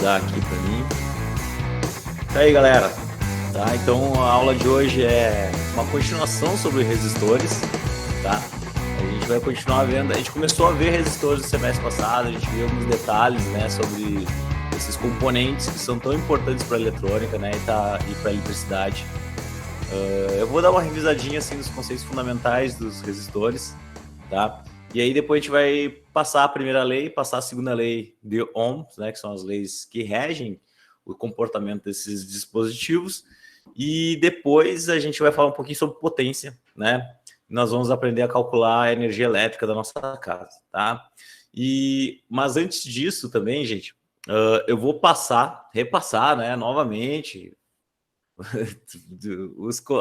ajudar aqui para mim. E aí, galera? Tá? Então, a aula de hoje é uma continuação sobre resistores, tá? A gente vai continuar vendo, a gente começou a ver resistores no semestre passado, a gente viu alguns detalhes, né, sobre esses componentes que são tão importantes para a eletrônica, né, e para a eletricidade. Eu vou dar uma revisadinha assim nos conceitos fundamentais dos resistores, tá? E aí depois a gente vai passar a primeira lei, passar a segunda lei de Ohm, né, que são as leis que regem o comportamento desses dispositivos. E depois a gente vai falar um pouquinho sobre potência, né? Nós vamos aprender a calcular a energia elétrica da nossa casa, tá? Mas antes disso também, gente, eu vou repassar, né, novamente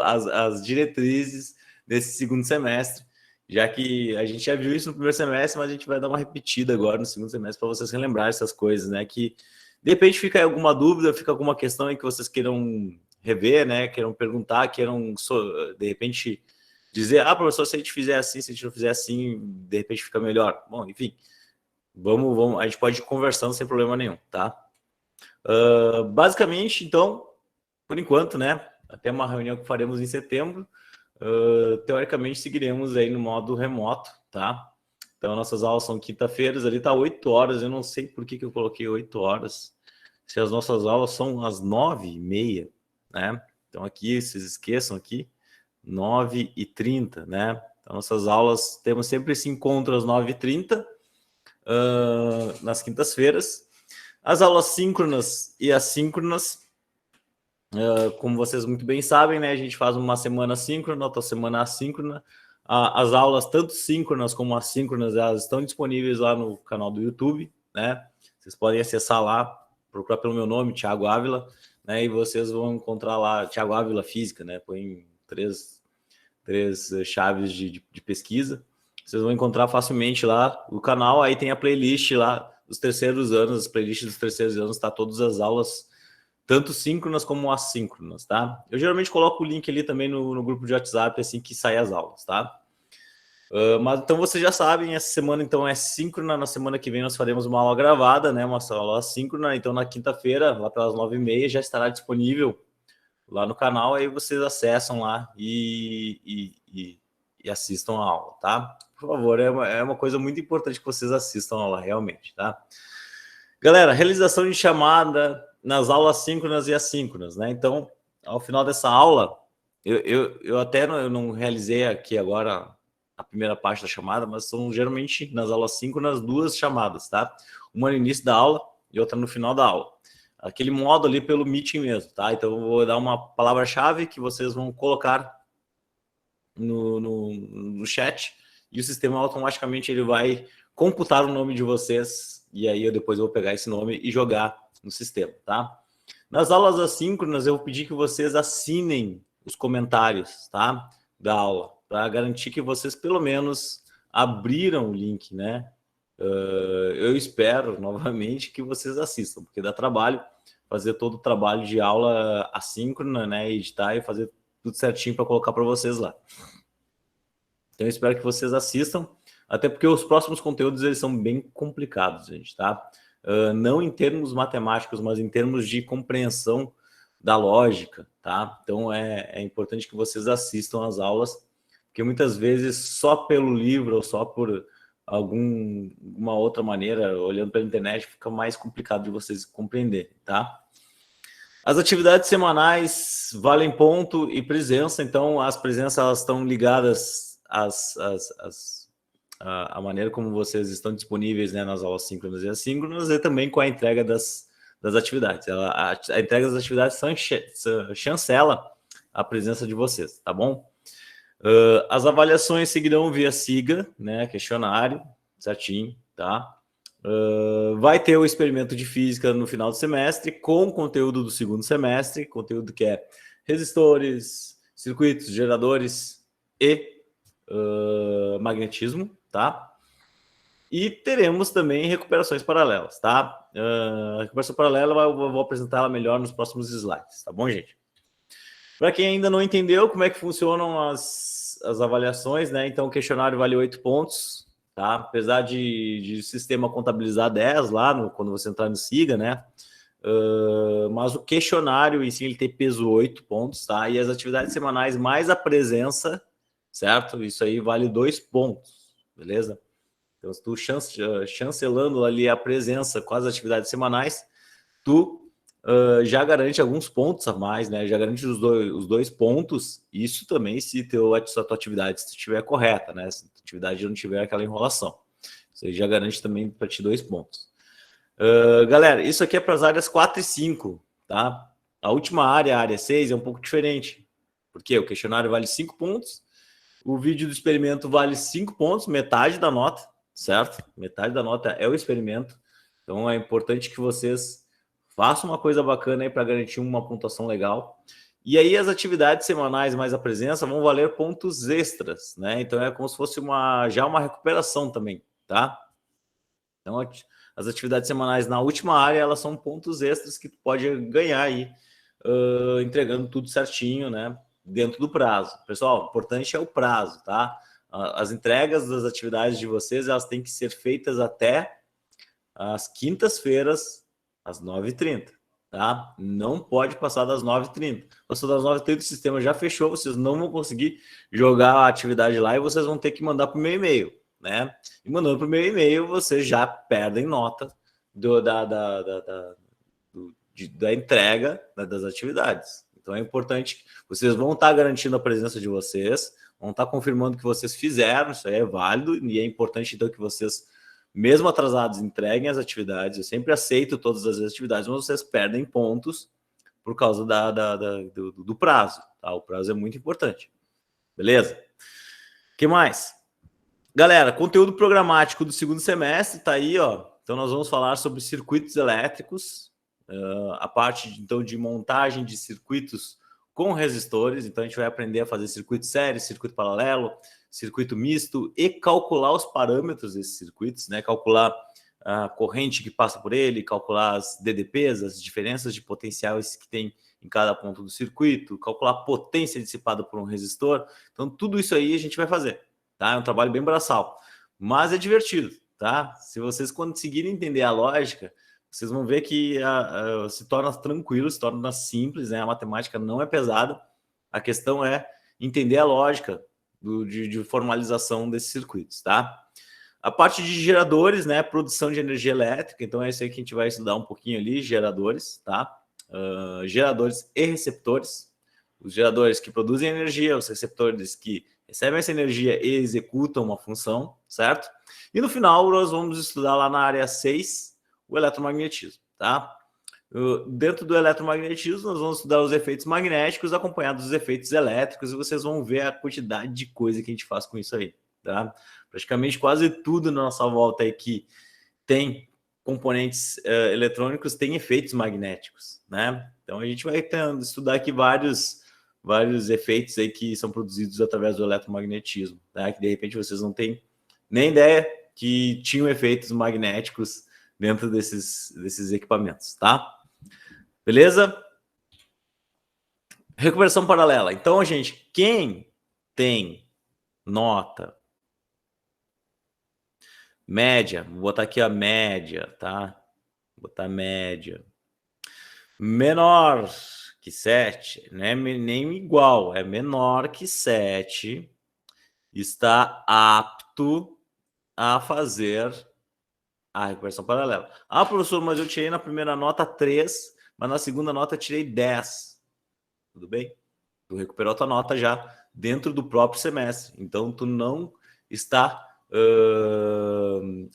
as diretrizes desse segundo semestre, já que a gente já viu isso no primeiro semestre, mas a gente vai dar uma repetida agora no segundo semestre para vocês relembrarem essas coisas, né? Que de repente fica aí alguma dúvida, fica alguma questão aí que vocês queiram rever, né? Queiram perguntar, queiram de repente dizer, professor, se a gente fizer assim, se a gente não fizer assim, de repente fica melhor. Bom, enfim, vamos, a gente pode ir conversando sem problema nenhum, tá? Basicamente, então, por enquanto, né? Até uma reunião que faremos em setembro, teoricamente seguiremos aí no modo remoto, tá? Então, nossas aulas são quinta-feiras, ali tá 8 horas, eu não sei por que eu coloquei 8 horas, se as nossas aulas são às 9h30, né? Então, aqui, vocês esqueçam aqui, 9h30, né? Então, nossas aulas, temos sempre esse encontro às 9h30, nas quintas-feiras. As aulas síncronas e assíncronas, como vocês muito bem sabem, né, a gente faz uma semana síncrona, outra semana assíncrona. As aulas, tanto síncronas como assíncronas, elas estão disponíveis lá no canal do YouTube, né? Vocês podem acessar lá, procurar pelo meu nome, Thiago Ávila, né? E vocês vão encontrar lá, Thiago Ávila Física, né? Põe três chaves de pesquisa. Vocês vão encontrar facilmente lá o canal, aí tem a playlist lá dos terceiros anos, as playlists dos terceiros anos, tá todas as aulas, tanto síncronas como assíncronas, tá? Eu geralmente coloco o link ali também no grupo de WhatsApp, assim que saem as aulas, tá? Mas então vocês já sabem, essa semana então é síncrona, na semana que vem nós faremos uma aula gravada, né? Uma aula assíncrona, então na quinta-feira, lá pelas 9h30, já estará disponível lá no canal, aí vocês acessam lá e assistam a aula, tá? Por favor, é uma coisa muito importante que vocês assistam a aula, realmente, tá? Galera, realização de chamada nas aulas síncronas e assíncronas, né? Então, ao final dessa aula, eu até não realizei aqui agora a primeira parte da chamada, mas são geralmente nas aulas síncronas 2 chamadas, tá? Uma no início da aula e outra no final da aula. Aquele modo ali pelo Meeting mesmo, tá? Então, eu vou dar uma palavra-chave que vocês vão colocar no chat e o sistema automaticamente ele vai computar o nome de vocês e aí depois eu vou pegar esse nome e jogar no sistema, tá? Nas aulas assíncronas, eu vou pedir que vocês assinem os comentários, tá? Da aula, para garantir que vocês pelo menos abriram o link, né? Eu espero, novamente, que vocês assistam, porque dá trabalho fazer todo o trabalho de aula assíncrona, né? Editar e fazer tudo certinho para colocar para vocês lá. Então, eu espero que vocês assistam, até porque os próximos conteúdos eles são bem complicados, gente, tá? Não em termos matemáticos, mas em termos de compreensão da lógica, tá? Então, é importante que vocês assistam às aulas, porque muitas vezes só pelo livro ou só por alguma outra maneira, olhando pela internet, fica mais complicado de vocês compreenderem, tá? As atividades semanais valem ponto e presença, então as presenças elas estão ligadas à maneira como vocês estão disponíveis, né, nas aulas síncronas e assíncronas e também com a entrega das atividades. A entrega das atividades chancela a presença de vocês, tá bom? As avaliações seguirão via SIGA, né, questionário, certinho, tá? Vai ter o experimento de física no final do semestre, com conteúdo do segundo semestre, conteúdo que é resistores, circuitos, geradores e magnetismo, tá? E teremos também recuperações paralelas, tá? A recuperação paralela eu vou apresentar ela melhor nos próximos slides, tá bom, gente? Para quem ainda não entendeu como é que funcionam as avaliações, né? Então, o questionário vale 8 pontos, tá? Apesar de sistema contabilizar 10 lá, quando você entrar no SIGA, né? mas o questionário em si ele tem peso 8 pontos, tá? E as atividades semanais mais a presença, certo? Isso aí vale 2 pontos, beleza? Então, se tu chancelando ali a presença com as atividades semanais, tu já garante alguns pontos a mais, né? Já garante os dois pontos. Isso também se a tua atividade estiver correta, né? Se a atividade não tiver aquela enrolação. Isso aí já garante também para ti 2 pontos. Galera, isso aqui é para as áreas 4 e 5, tá? A última área, a área 6, é um pouco diferente. Porque o questionário vale 5 pontos, o vídeo do experimento vale 5 pontos, metade da nota, certo? Metade da nota é o experimento. Então é importante que vocês façam uma coisa bacana aí para garantir uma pontuação legal. E aí as atividades semanais mais a presença vão valer pontos extras, né? Então é como se fosse já uma recuperação também, tá? Então as atividades semanais na última área, elas são pontos extras que tu pode ganhar aí, entregando tudo certinho, né? Dentro do prazo. Pessoal, o importante é o prazo, tá? As entregas das atividades de vocês, elas têm que ser feitas até as quintas-feiras, às 9h30, tá? Não pode passar das 9h30. Passou das 9h30, o sistema já fechou, vocês não vão conseguir jogar a atividade lá e vocês vão ter que mandar para o meu e-mail, né? E mandando para o meu e-mail, vocês já perdem nota da entrega, né, das atividades. Então é importante que vocês vão estar garantindo a presença de vocês, vão estar confirmando que vocês fizeram, isso aí é válido, e é importante então que vocês, mesmo atrasados, entreguem as atividades. Eu sempre aceito todas as atividades, mas vocês perdem pontos por causa do prazo, tá? O prazo é muito importante. Beleza? O que mais? Galera, conteúdo programático do segundo semestre tá aí, ó. Então nós vamos falar sobre circuitos elétricos, a parte então de montagem de circuitos com resistores. Então a gente vai aprender a fazer circuito série, circuito paralelo, circuito misto e calcular os parâmetros desses circuitos, né? Calcular a corrente que passa por ele, calcular as DDPs, as diferenças de potenciais que tem em cada ponto do circuito, calcular a potência dissipada por um resistor. Então tudo isso aí a gente vai fazer, tá? É um trabalho bem braçal, mas é divertido, tá? Se vocês conseguirem entender a lógica, vocês vão ver que se torna tranquilo, se torna simples, né? A matemática não é pesada, a questão é entender a lógica de formalização desses circuitos, tá? A parte de geradores, né? Produção de energia elétrica, então é isso aí que a gente vai estudar um pouquinho ali, geradores, tá? Geradores e receptores. Os geradores que produzem energia, os receptores que recebem essa energia e executam uma função, certo? E no final nós vamos estudar lá na área 6, o eletromagnetismo, tá? Dentro do eletromagnetismo, nós vamos estudar os efeitos magnéticos acompanhados dos efeitos elétricos e vocês vão ver a quantidade de coisa que a gente faz com isso aí, tá? Praticamente quase tudo na nossa volta aí que tem componentes eletrônicos tem efeitos magnéticos, né? Então a gente vai estudar aqui vários efeitos aí que são produzidos através do eletromagnetismo, tá? Que de repente vocês não têm nem ideia que tinham efeitos magnéticos dentro desses equipamentos, tá? Beleza? Recuperação paralela. Então, gente, quem tem nota média, vou botar aqui a média, tá? Vou botar média. Menor que 7, não é nem igual, é menor que 7, está apto a fazer a recuperação paralela. Ah, professor, mas eu tirei na primeira nota 3, mas na segunda nota tirei 10. Tudo bem? Tu recuperou a tua nota já dentro do próprio semestre. Então, tu não está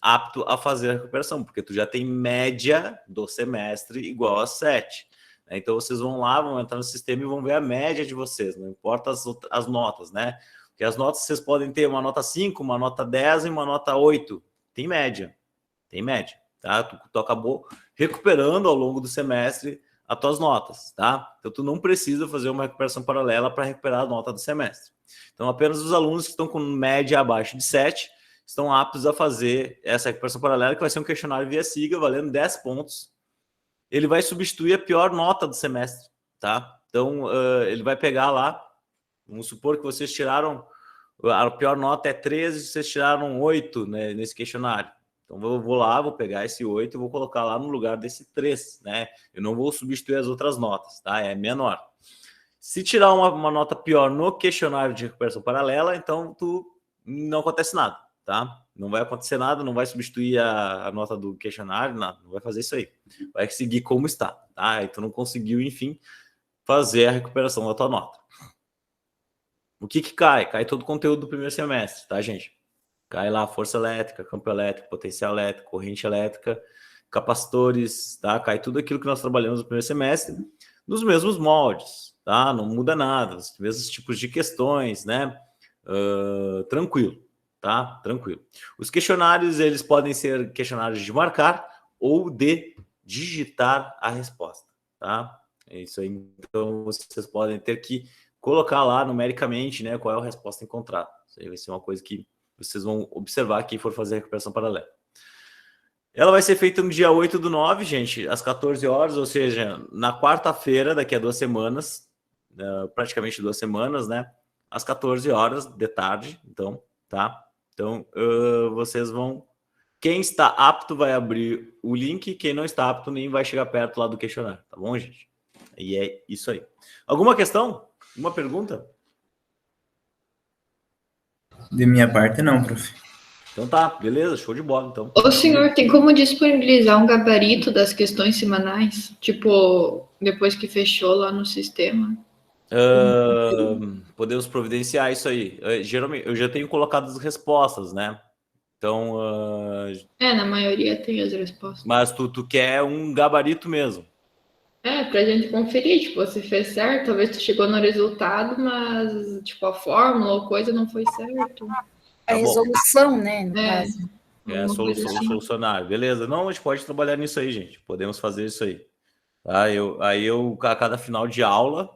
apto a fazer a recuperação, porque tu já tem média do semestre igual a 7. Então, vocês vão lá, vão entrar no sistema e vão ver a média de vocês, não importa as notas, né? Porque as notas, vocês podem ter uma nota 5, uma nota 10 e uma nota 8. Tem média, tá? Tu acabou recuperando ao longo do semestre as tuas notas, tá? Então, tu não precisa fazer uma recuperação paralela para recuperar a nota do semestre. Então, apenas os alunos que estão com média abaixo de 7 estão aptos a fazer essa recuperação paralela, que vai ser um questionário via SIGA, valendo 10 pontos. Ele vai substituir a pior nota do semestre, tá? Então, ele vai pegar lá, vamos supor que vocês tiraram, a pior nota é 13, vocês tiraram 8, né, nesse questionário. Então eu vou lá, vou pegar esse 8 e vou colocar lá no lugar desse 3, né? Eu não vou substituir as outras notas, tá? É menor. Se tirar uma nota pior no questionário de recuperação paralela, então não acontece nada, tá? Não vai acontecer nada, não vai substituir a nota do questionário, nada, não vai fazer isso aí. Vai seguir como está, tá? E tu não conseguiu, enfim, fazer a recuperação da tua nota. O que cai? Cai todo o conteúdo do primeiro semestre, tá, gente? Cai lá força elétrica, campo elétrico, potencial elétrico, corrente elétrica, capacitores, tá? Cai tudo aquilo que nós trabalhamos no primeiro semestre, nos mesmos moldes, tá? Não muda nada, os mesmos tipos de questões, né? Tranquilo, tá? Tranquilo. Os questionários, eles podem ser questionários de marcar ou de digitar a resposta, tá? É isso aí. Então, vocês podem ter que colocar lá numericamente, né, qual é a resposta encontrada. Isso aí vai ser uma coisa que vocês vão observar quem for fazer a recuperação paralela. Ela vai ser feita no dia 8/9, gente, às 14 horas, ou seja, na quarta-feira, daqui a 2 semanas, praticamente 2 semanas, né? Às 14 horas de tarde, então, tá? Então, vocês vão... Quem está apto vai abrir o link, quem não está apto nem vai chegar perto lá do questionário, tá bom, gente? E é isso aí. Alguma questão? Uma pergunta? De minha parte, não, prof. Então tá, beleza, show de bola, então. O senhor tem como disponibilizar um gabarito das questões semanais? Tipo, depois que fechou lá no sistema? Podemos providenciar isso aí. Geralmente, eu já tenho colocado as respostas, né? Então... na maioria tem as respostas. Mas tu quer um gabarito mesmo. Pra gente conferir, tipo, você fez certo, talvez tu chegou no resultado, mas, tipo, a fórmula ou coisa não foi certo. A resolução, né, no caso. Solucionar. Beleza. Não, a gente pode trabalhar nisso aí, gente. Podemos fazer isso aí. Tá? Eu a cada final de aula,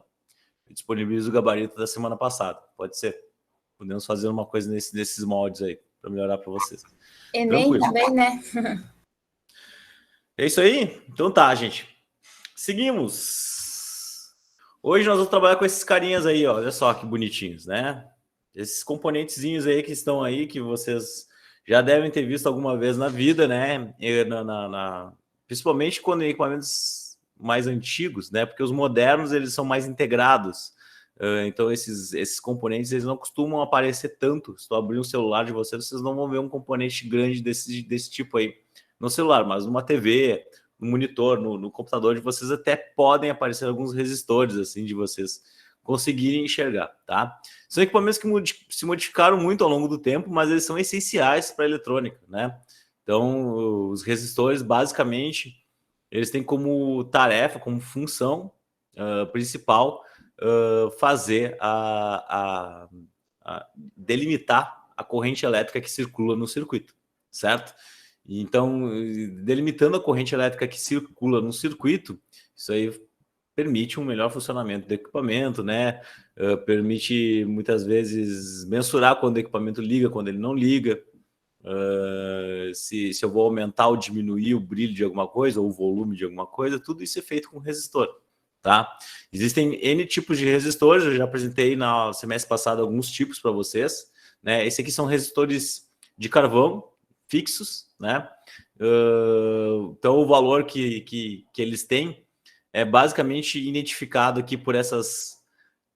disponibilizo o gabarito da semana passada. Pode ser. Podemos fazer uma coisa nesses moldes aí, para melhorar para vocês. Enem também, né? É isso aí? Então tá, gente. Seguimos. Hoje nós vamos trabalhar com esses carinhas aí, ó. Olha só que bonitinhos, né? Esses componentezinhos aí que estão aí, que vocês já devem ter visto alguma vez na vida, né? Principalmente quando equipamentos mais antigos, né? Porque os modernos, eles são mais integrados. Então, esses componentes, eles não costumam aparecer tanto. Se tu abrir um celular de vocês, vocês não vão ver um componente grande desse tipo aí no celular, mas numa TV, no monitor, no computador de vocês até podem aparecer alguns resistores, assim, de vocês conseguirem enxergar, tá? São equipamentos que se modificaram muito ao longo do tempo, mas eles são essenciais para a eletrônica, né? Então, os resistores, basicamente, eles têm como tarefa, como função principal, fazer delimitar a corrente elétrica que circula no circuito, certo? Então, delimitando a corrente elétrica que circula no circuito, isso aí permite um melhor funcionamento do equipamento, né? Permite, muitas vezes, mensurar quando o equipamento liga, quando ele não liga, se eu vou aumentar ou diminuir o brilho de alguma coisa, ou o volume de alguma coisa, tudo isso é feito com resistor, tá? Existem N tipos de resistores, eu já apresentei no semestre passado alguns tipos para vocês, né? Esse aqui são resistores de carvão, fixos, né? Então, o valor que eles têm é basicamente identificado aqui por essas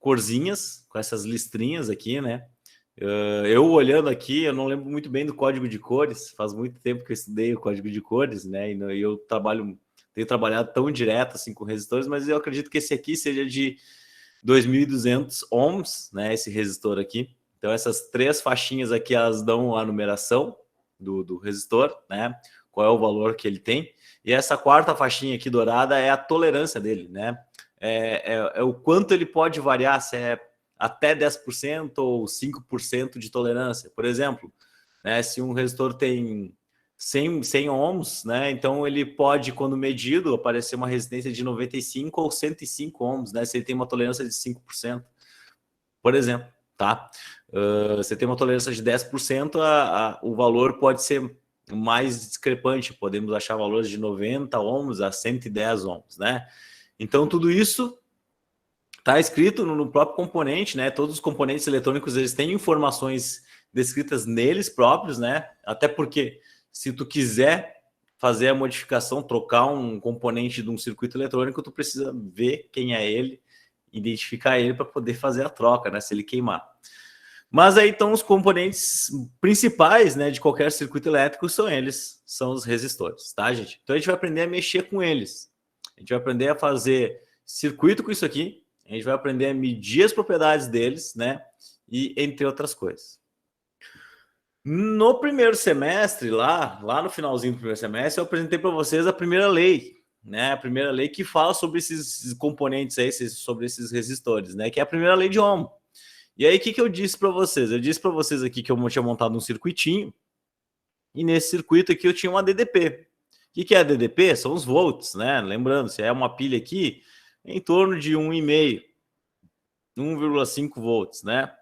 corzinhas, com essas listrinhas aqui, né? Eu olhando aqui, eu não lembro muito bem do código de cores, faz muito tempo que eu estudei o código de cores, né? E eu tenho trabalhado tão direto assim com resistores, mas eu acredito que esse aqui seja de 2.200 ohms, né? Esse resistor aqui. Então, essas 3 faixinhas aqui, elas dão a numeração do resistor, né? Qual é o valor que ele tem. E essa 4ª faixinha aqui dourada é a tolerância dele, né? É o quanto ele pode variar, se é até 10% ou 5% de tolerância. Por exemplo, né, se um resistor tem 100 ohms, né? Então ele pode, quando medido, aparecer uma resistência de 95 ou 105 ohms, né? Se ele tem uma tolerância de 5%, por exemplo, tá? Você tem uma tolerância de 10%, o valor pode ser mais discrepante, podemos achar valores de 90 ohms a 110 ohms, né? Então, tudo isso está escrito no próprio componente, né? Todos os componentes eletrônicos, eles têm informações descritas neles próprios, né? Até porque, se tu quiser fazer a modificação, trocar um componente de um circuito eletrônico, tu precisa ver quem é ele, identificar ele para poder fazer a troca, né, se ele queimar. Mas aí então os componentes principais, né, de qualquer circuito elétrico são os resistores, tá, gente? Então a gente vai aprender a mexer com eles. A gente vai aprender a fazer circuito com isso aqui, a gente vai aprender a medir as propriedades deles, né, e entre outras coisas. No primeiro semestre, lá no finalzinho do primeiro semestre, eu apresentei para vocês a primeira lei, né? A primeira lei que fala sobre esses componentes aí, sobre esses resistores, né? Que é a primeira lei de Ohm. E aí, o que eu disse para vocês? Eu disse para vocês aqui que eu tinha montado um circuitinho, e nesse circuito aqui eu tinha uma DDP. O que é a DDP? São os volts, né? Lembrando, se é uma pilha aqui, em torno de 1,5, 1,5 volts, né?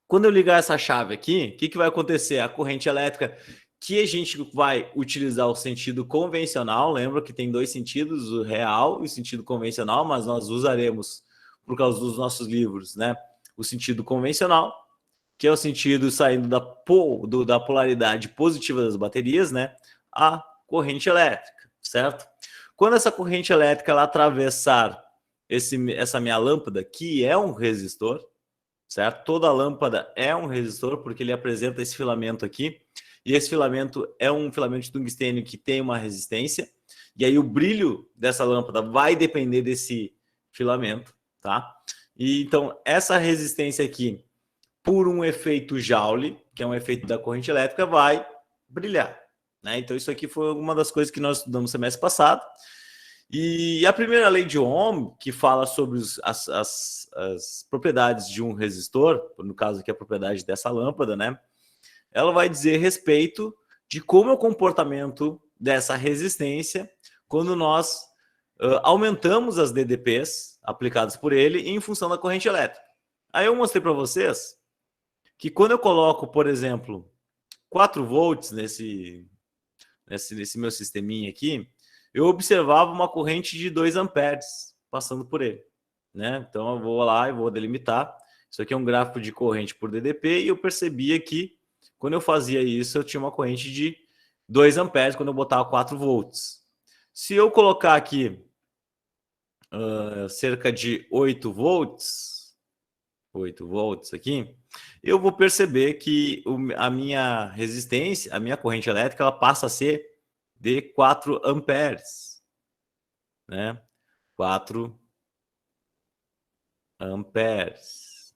Quando eu ligar essa chave aqui, o que vai acontecer? A corrente elétrica que a gente vai utilizar o sentido convencional, lembra que tem dois sentidos, o real e o sentido convencional, mas nós usaremos, por causa dos nossos livros, né, o sentido convencional, que é o sentido saindo da polaridade positiva das baterias, né, a corrente elétrica, certo? Quando essa corrente elétrica ela atravessar essa minha lâmpada, que é um resistor, certo? Toda lâmpada é um resistor, porque ele apresenta esse filamento aqui, e esse filamento é um filamento de tungstênio que tem uma resistência, e aí o brilho dessa lâmpada vai depender desse filamento, tá? E então, essa resistência aqui, por um efeito Joule, que é um efeito da corrente elétrica, vai brilhar, né? Então, isso aqui foi uma das coisas que nós estudamos no semestre passado. E a primeira lei de Ohm, que fala sobre as propriedades de um resistor, no caso aqui a propriedade dessa lâmpada, né? Ela vai dizer respeito de como é o comportamento dessa resistência quando nós aumentamos as DDPs aplicadas por ele em função da corrente elétrica. Aí eu mostrei para vocês que quando eu coloco, por exemplo, 4 volts nesse meu sisteminha aqui, eu observava uma corrente de 2 amperes passando por ele, né? Então eu vou lá e vou delimitar. Isso aqui é um gráfico de corrente por DDP e eu percebia que quando eu fazia isso, eu tinha uma corrente de 2 amperes quando eu botava 4 volts. Se eu colocar aqui cerca de 8 volts aqui, eu vou perceber que a minha resistência, a minha corrente elétrica, ela passa a ser de 4 amperes, né? 4 amperes.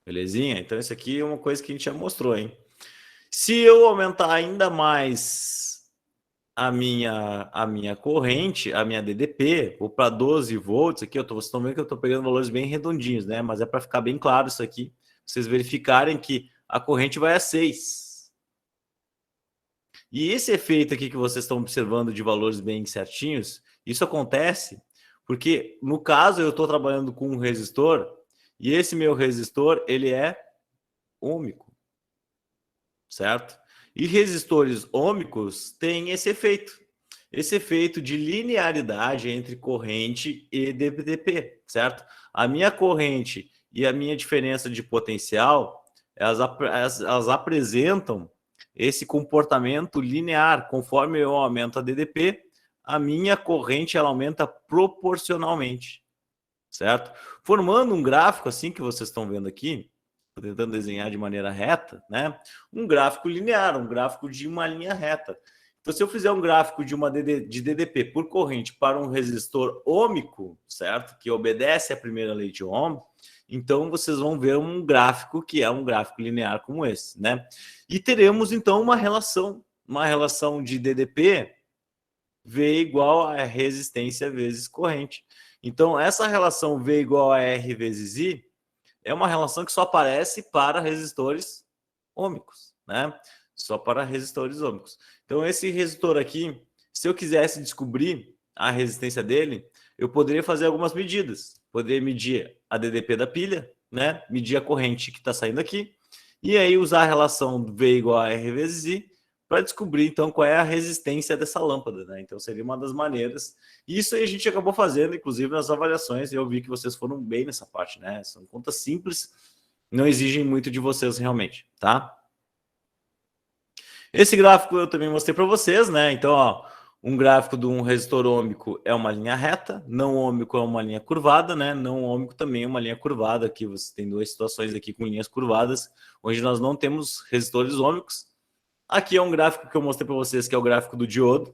Belezinha? Então, isso aqui é uma coisa que a gente já mostrou, hein? Se eu aumentar ainda mais a minha corrente, a minha DDP, vou para 12 volts aqui, vocês estão vendo que eu estou pegando valores bem redondinhos, né? Mas é para ficar bem claro isso aqui, vocês verificarem que a corrente vai a 6. E esse efeito aqui que vocês estão observando de valores bem certinhos, isso acontece porque, no caso, eu estou trabalhando com um resistor e esse meu resistor, ele é ôhmico, certo? E resistores ôhmicos têm esse efeito de linearidade entre corrente e DDP, certo? A minha corrente e a minha diferença de potencial, elas apresentam esse comportamento linear. Conforme eu aumento a DDP, a minha corrente ela aumenta proporcionalmente, certo? Formando um gráfico assim que vocês estão vendo aqui, estou tentando desenhar de maneira reta, né? Um gráfico linear, um gráfico de uma linha reta. Então, se eu fizer um gráfico de DDP por corrente para um resistor ôhmico, certo? Que obedece à primeira lei de Ohm, então vocês vão ver um gráfico que é um gráfico linear como esse, né? E teremos então uma relação de DDP V igual a resistência vezes corrente. Então essa relação V igual a R vezes I é uma relação que só aparece para resistores ôhmicos, né? Só para resistores ôhmicos. Então esse resistor aqui, se eu quisesse descobrir a resistência dele, eu poderia fazer algumas medidas. Poderia medir a DDP da pilha, né? Medir a corrente que está saindo aqui, e aí usar a relação V igual a R vezes I para descobrir, então, qual é a resistência dessa lâmpada, né? Então, seria uma das maneiras. Isso aí a gente acabou fazendo, inclusive, nas avaliações, e eu vi que vocês foram bem nessa parte, né? São contas simples, não exigem muito de vocês realmente, tá? Esse gráfico eu também mostrei para vocês, né? Então, ó, um gráfico de um resistor ômico é uma linha reta, não ômico é uma linha curvada, né? Não ômico também é uma linha curvada. Aqui você tem duas situações aqui com linhas curvadas, onde nós não temos resistores ômicos. Aqui é um gráfico que eu mostrei para vocês, que é o gráfico do diodo,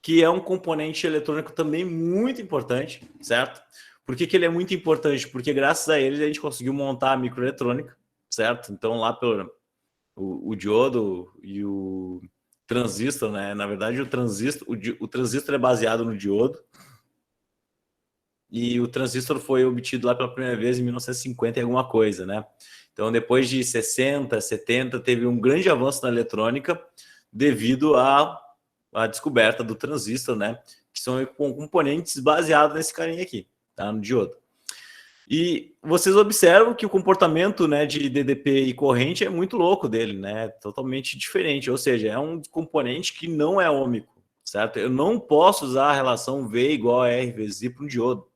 que é um componente eletrônico também muito importante, certo? Por que ele é muito importante? Porque graças a ele a gente conseguiu montar a microeletrônica, certo? Então lá pelo o diodo e o transistor, né? Na verdade, o transistor é baseado no diodo. E o transistor foi obtido lá pela primeira vez em 1950 e alguma coisa, né? Então, depois de 60, 70, teve um grande avanço na eletrônica devido à descoberta do transistor, né? Que são componentes baseados nesse carinha aqui, tá? No diodo. E vocês observam que o comportamento, né, de DDP e corrente é muito louco dele, né? Totalmente diferente, ou seja, é um componente que não é ômico, certo? Eu não posso usar a relação V igual a R vezes I para um diodo,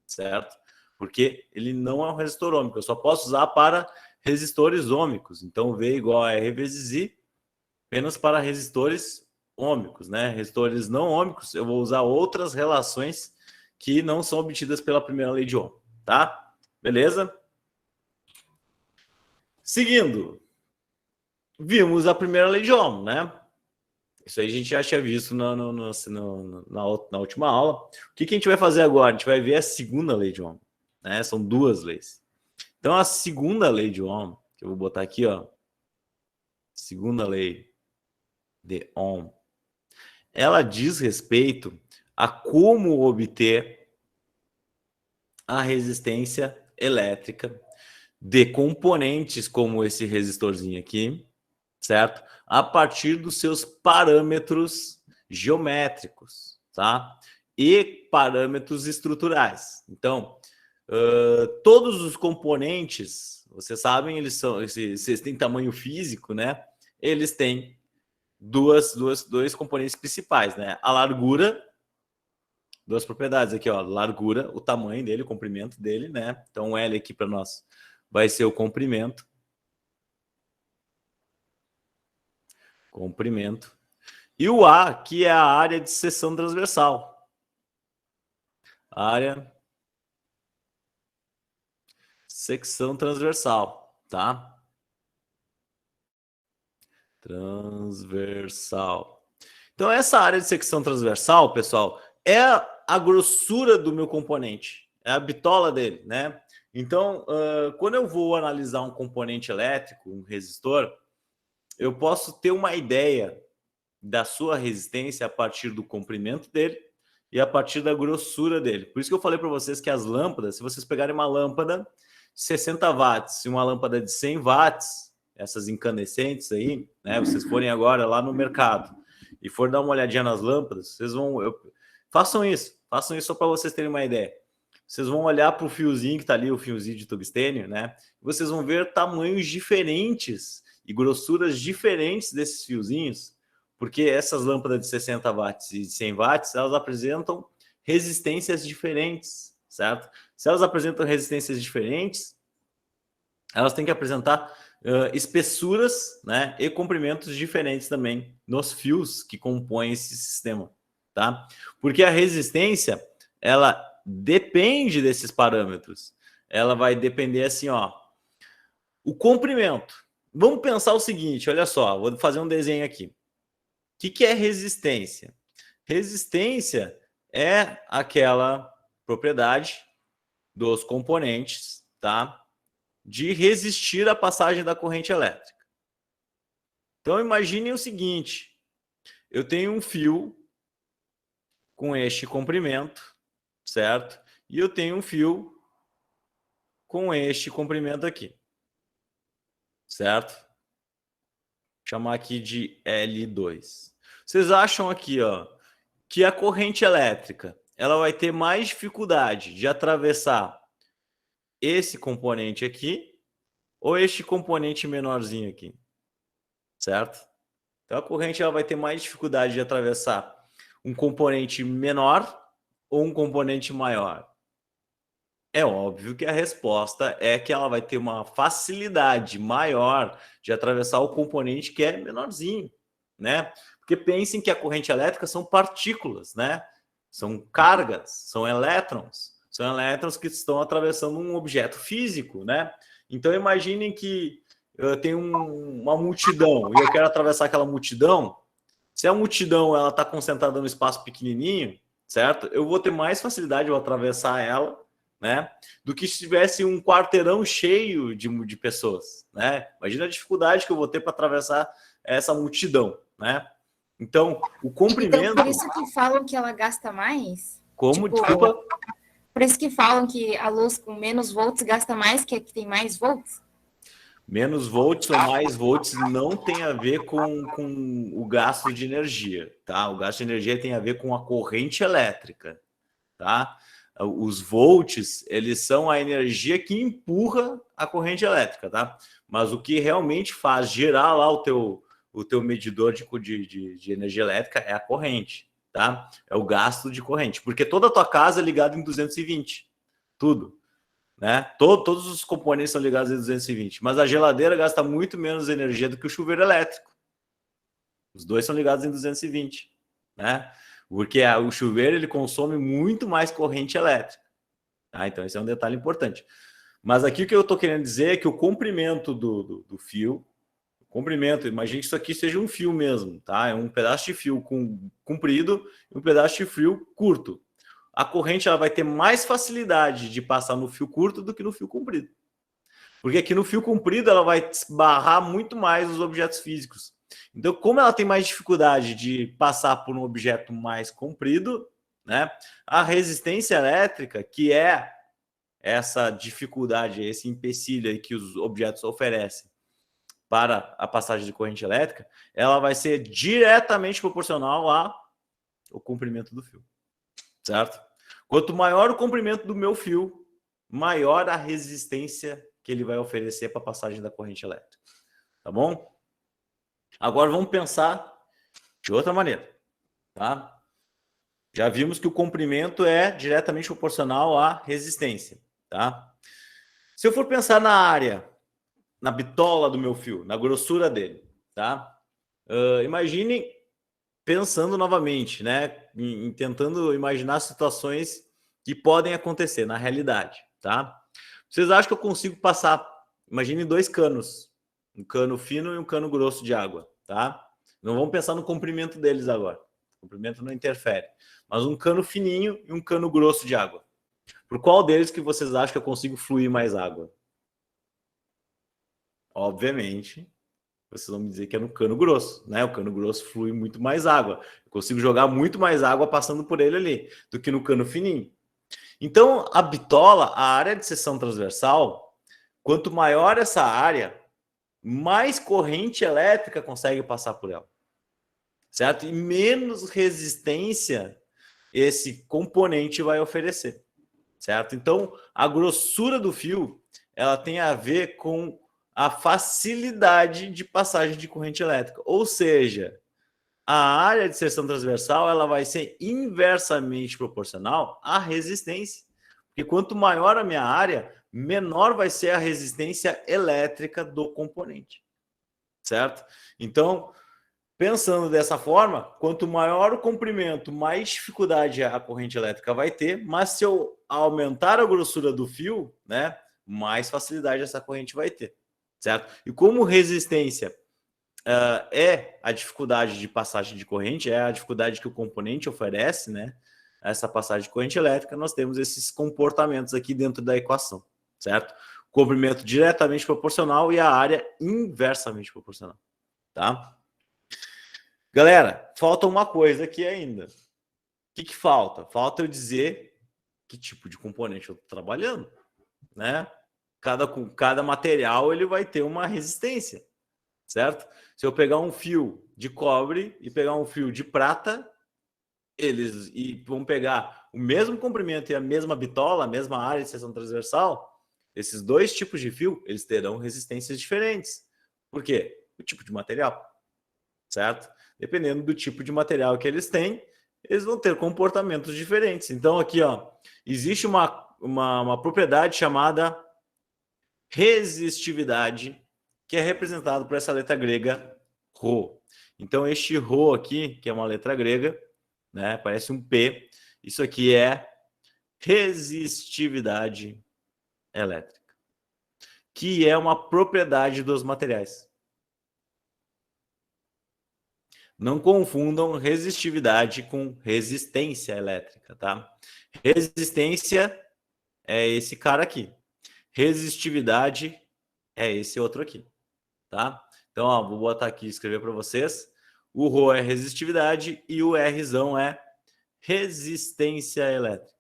certo? Porque ele não é um resistor ômico, eu só posso usar para resistores ômicos. Então, V igual a R vezes I apenas para resistores ômicos, né? Resistores não ômicos, eu vou usar outras relações que não são obtidas pela primeira lei de Ohm. Tá? Beleza? Seguindo, vimos a primeira lei de Ohm, né? Isso aí a gente já tinha visto na última aula. O que a gente vai fazer agora? A gente vai ver a segunda lei de Ohm, né? São duas leis. Então, a segunda lei de Ohm, que eu vou botar aqui, ó, segunda lei de Ohm, ela diz respeito a como obter a resistência elétrica de componentes como esse resistorzinho aqui, certo? A partir dos seus parâmetros geométricos, tá? E parâmetros estruturais. Então, todos os componentes, vocês sabem, eles têm tamanho físico, né? Eles têm dois componentes principais, né? A largura, duas propriedades aqui, ó, largura, o tamanho dele, o comprimento dele, né? Então, o L aqui para nós vai ser o comprimento. Comprimento. E o A, que é a área de seção transversal. Área secção transversal, tá? Transversal. Então, essa área de secção transversal, pessoal, é a grossura do meu componente. É a bitola dele, né? Então, quando eu vou analisar um componente elétrico, um resistor, eu posso ter uma ideia da sua resistência a partir do comprimento dele e a partir da grossura dele. Por isso que eu falei para vocês que as lâmpadas, se vocês pegarem uma lâmpada de 60 watts e uma lâmpada de 100 watts, essas incandescentes aí, né? Vocês forem agora lá no mercado e for dar uma olhadinha nas lâmpadas, vocês vão... façam isso só para vocês terem uma ideia. Vocês vão olhar para o fiozinho que está ali, o fiozinho de tungstênio, né? Vocês vão ver tamanhos diferentes e grossuras diferentes desses fiozinhos, porque essas lâmpadas de 60 watts e 100 watts, elas apresentam resistências diferentes, certo? Se elas apresentam resistências diferentes, elas têm que apresentar espessuras, né, e comprimentos diferentes também nos fios que compõem esse sistema, tá? Porque a resistência, ela depende desses parâmetros. Ela vai depender assim, ó, o comprimento. Vamos pensar o seguinte, olha só, vou fazer um desenho aqui. O que é resistência? Resistência é aquela propriedade dos componentes, tá? De resistir à passagem da corrente elétrica. Então, imaginem o seguinte, eu tenho um fio com este comprimento, certo? E eu tenho um fio com este comprimento aqui, certo? Vou chamar aqui de L2. Vocês acham aqui, ó, que a corrente elétrica ela vai ter mais dificuldade de atravessar esse componente aqui ou este componente menorzinho aqui, certo? Então a corrente ela vai ter mais dificuldade de atravessar um componente menor ou um componente maior. É óbvio que a resposta é que ela vai ter uma facilidade maior de atravessar o componente que é menorzinho, né? Porque pensem que a corrente elétrica são partículas, né? São cargas, são elétrons que estão atravessando um objeto físico, né? Então imaginem que eu tenho uma multidão e eu quero atravessar aquela multidão. Se a multidão ela está concentrada num espaço pequenininho, certo? Eu vou ter mais facilidade de atravessar ela, né? Do que se tivesse um quarteirão cheio de pessoas, né? Imagina a dificuldade que eu vou ter para atravessar essa multidão, né? Então, o comprimento... Então, por isso que falam que ela gasta mais? Como? Tipo, Desculpa? por isso que falam que a luz com menos volts gasta mais que a que tem mais volts? Menos volts ou mais volts não tem a ver com o gasto de energia, tá? O gasto de energia tem a ver com a corrente elétrica, tá? Os volts, eles são a energia que empurra a corrente elétrica, tá? Mas o que realmente faz girar lá o teu medidor de energia elétrica é a corrente, tá? É o gasto de corrente, porque toda a tua casa é ligada em 220, tudo. Né? Todos os componentes são ligados em 220, mas a geladeira gasta muito menos energia do que o chuveiro elétrico. Os dois são ligados em 220, né? Porque o chuveiro ele consome muito mais corrente elétrica. Tá? Então, esse é um detalhe importante. Mas aqui o que eu estou querendo dizer é que o comprimento do fio, imagine que isso aqui seja um fio mesmo, tá? É um pedaço de fio comprido e um pedaço de fio curto. A corrente ela vai ter mais facilidade de passar no fio curto do que no fio comprido. Porque aqui no fio comprido ela vai barrar muito mais os objetos físicos. Então, como ela tem mais dificuldade de passar por um objeto mais comprido, né, a resistência elétrica, que é essa dificuldade, esse empecilho aí que os objetos oferecem para a passagem de corrente elétrica, ela vai ser diretamente proporcional ao comprimento do fio. Certo? Quanto maior o comprimento do meu fio, maior a resistência que ele vai oferecer para a passagem da corrente elétrica. Tá bom? Agora vamos pensar de outra maneira. Tá? Já vimos que o comprimento é diretamente proporcional à resistência. Tá? Se eu for pensar na área, na bitola do meu fio, na grossura dele, tá? Imagine... pensando novamente, né, em tentando imaginar situações que podem acontecer na realidade, tá? Vocês acham que eu consigo passar, imagine dois canos, um cano fino e um cano grosso de água, tá? Não vamos pensar no comprimento deles agora, o comprimento não interfere, mas um cano fininho e um cano grosso de água. Por qual deles que vocês acham que eu consigo fluir mais água? Obviamente... vocês vão me dizer que é no cano grosso, né? O cano grosso flui muito mais água. Eu consigo jogar muito mais água passando por ele ali do que no cano fininho. Então, a bitola, a área de seção transversal, quanto maior essa área, mais corrente elétrica consegue passar por ela. Certo? E menos resistência esse componente vai oferecer. Certo? Então, a grossura do fio, ela tem a ver com a facilidade de passagem de corrente elétrica. Ou seja, a área de seção transversal ela vai ser inversamente proporcional à resistência. Porque quanto maior a minha área, menor vai ser a resistência elétrica do componente. Certo? Então, pensando dessa forma, quanto maior o comprimento, mais dificuldade a corrente elétrica vai ter, mas se eu aumentar a grossura do fio, né, mais facilidade essa corrente vai ter. Certo? E como resistência é a dificuldade de passagem de corrente, é a dificuldade que o componente oferece, né? Essa passagem de corrente elétrica, nós temos esses comportamentos aqui dentro da equação, certo? Comprimento diretamente proporcional e a área inversamente proporcional, tá? Galera, falta uma coisa aqui ainda. O que falta? Falta eu dizer que tipo de componente eu estou trabalhando, né? Cada material ele vai ter uma resistência, certo? Se eu pegar um fio de cobre e pegar um fio de prata, eles vão pegar o mesmo comprimento e a mesma bitola, a mesma área de seção transversal, esses dois tipos de fio, eles terão resistências diferentes. Por quê? O tipo de material, certo? Dependendo do tipo de material que eles têm, eles vão ter comportamentos diferentes. Então aqui, ó, existe uma uma propriedade chamada resistividade, que é representado por essa letra grega ρ. Então, este ρ aqui, que é uma letra grega, né, parece um P, isso aqui é resistividade elétrica, que é uma propriedade dos materiais. Não confundam resistividade com resistência elétrica, tá? Resistência é esse cara aqui. Resistividade é esse outro aqui, tá? Então, ó, vou botar aqui e escrever para vocês. O ρ é resistividade e o Rzão é resistência elétrica.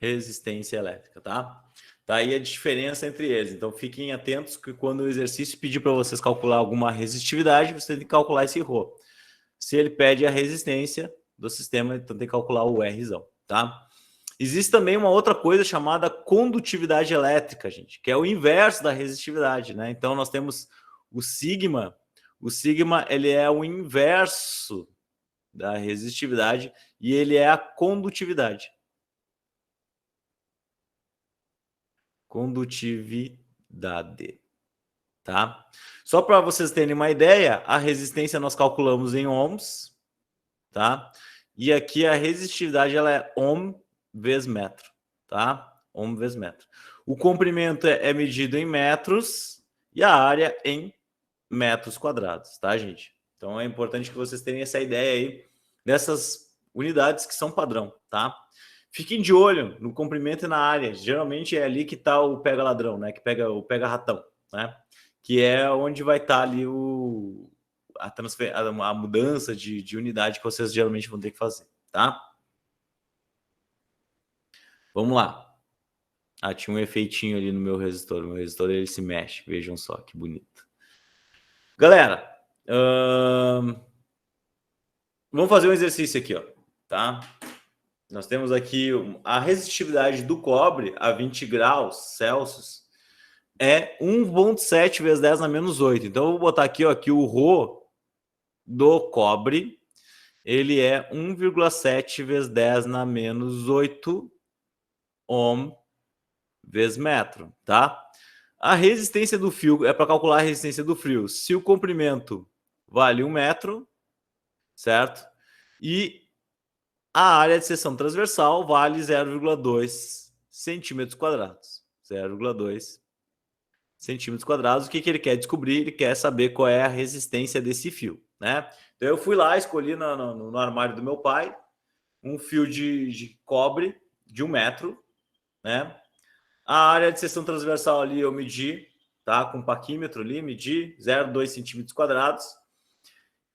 Resistência elétrica, tá? Tá aí a diferença entre eles. Então, fiquem atentos que quando o exercício pedir para vocês calcular alguma resistividade, você tem que calcular esse ρ. Se ele pede a resistência do sistema, então tem que calcular o Rzão, tá? Existe também uma outra coisa chamada condutividade elétrica, gente, que é o inverso da resistividade, né? Então, nós temos o sigma. O sigma, ele é o inverso da resistividade e ele é a condutividade. Condutividade, tá? Só para vocês terem uma ideia, a resistência nós calculamos em ohms, tá? E aqui a resistividade, ela é ohm vezes metro, tá? Ohm vezes metro. O comprimento é medido em metros e a área em metros quadrados, tá, gente? Então é importante que vocês tenham essa ideia aí dessas unidades que são padrão, tá? Fiquem de olho no comprimento e na área. Geralmente é ali que está o pega-ladrão, né? Que pega o pega-ratão, né? Que é onde vai estar ali a mudança de unidade que vocês geralmente vão ter que fazer, tá? Vamos lá. Ah, tinha um efeitinho ali no meu resistor. O meu resistor, ele se mexe. Vejam só que bonito. Galera, vamos fazer um exercício aqui, ó, tá? Nós temos aqui a resistividade do cobre a 20 graus Celsius é 1,7 vezes 10 na menos 8. Então, eu vou botar aqui, ó, que o ρ do cobre, ele é 1,7 vezes 10 na menos 8 ohm vezes metro, tá? A resistência do fio é para calcular a resistência do fio. Se o comprimento vale 1 metro, certo? E a área de seção transversal vale 0,2 centímetros quadrados. 0,2 centímetros quadrados. O que ele quer descobrir? Ele quer saber qual é a resistência desse fio, né? Então, eu fui lá, escolhi no armário do meu pai um fio de cobre de 1 metro, né? A área de seção transversal ali eu medi, tá? Com um paquímetro ali, medi 0,2 centímetros quadrados.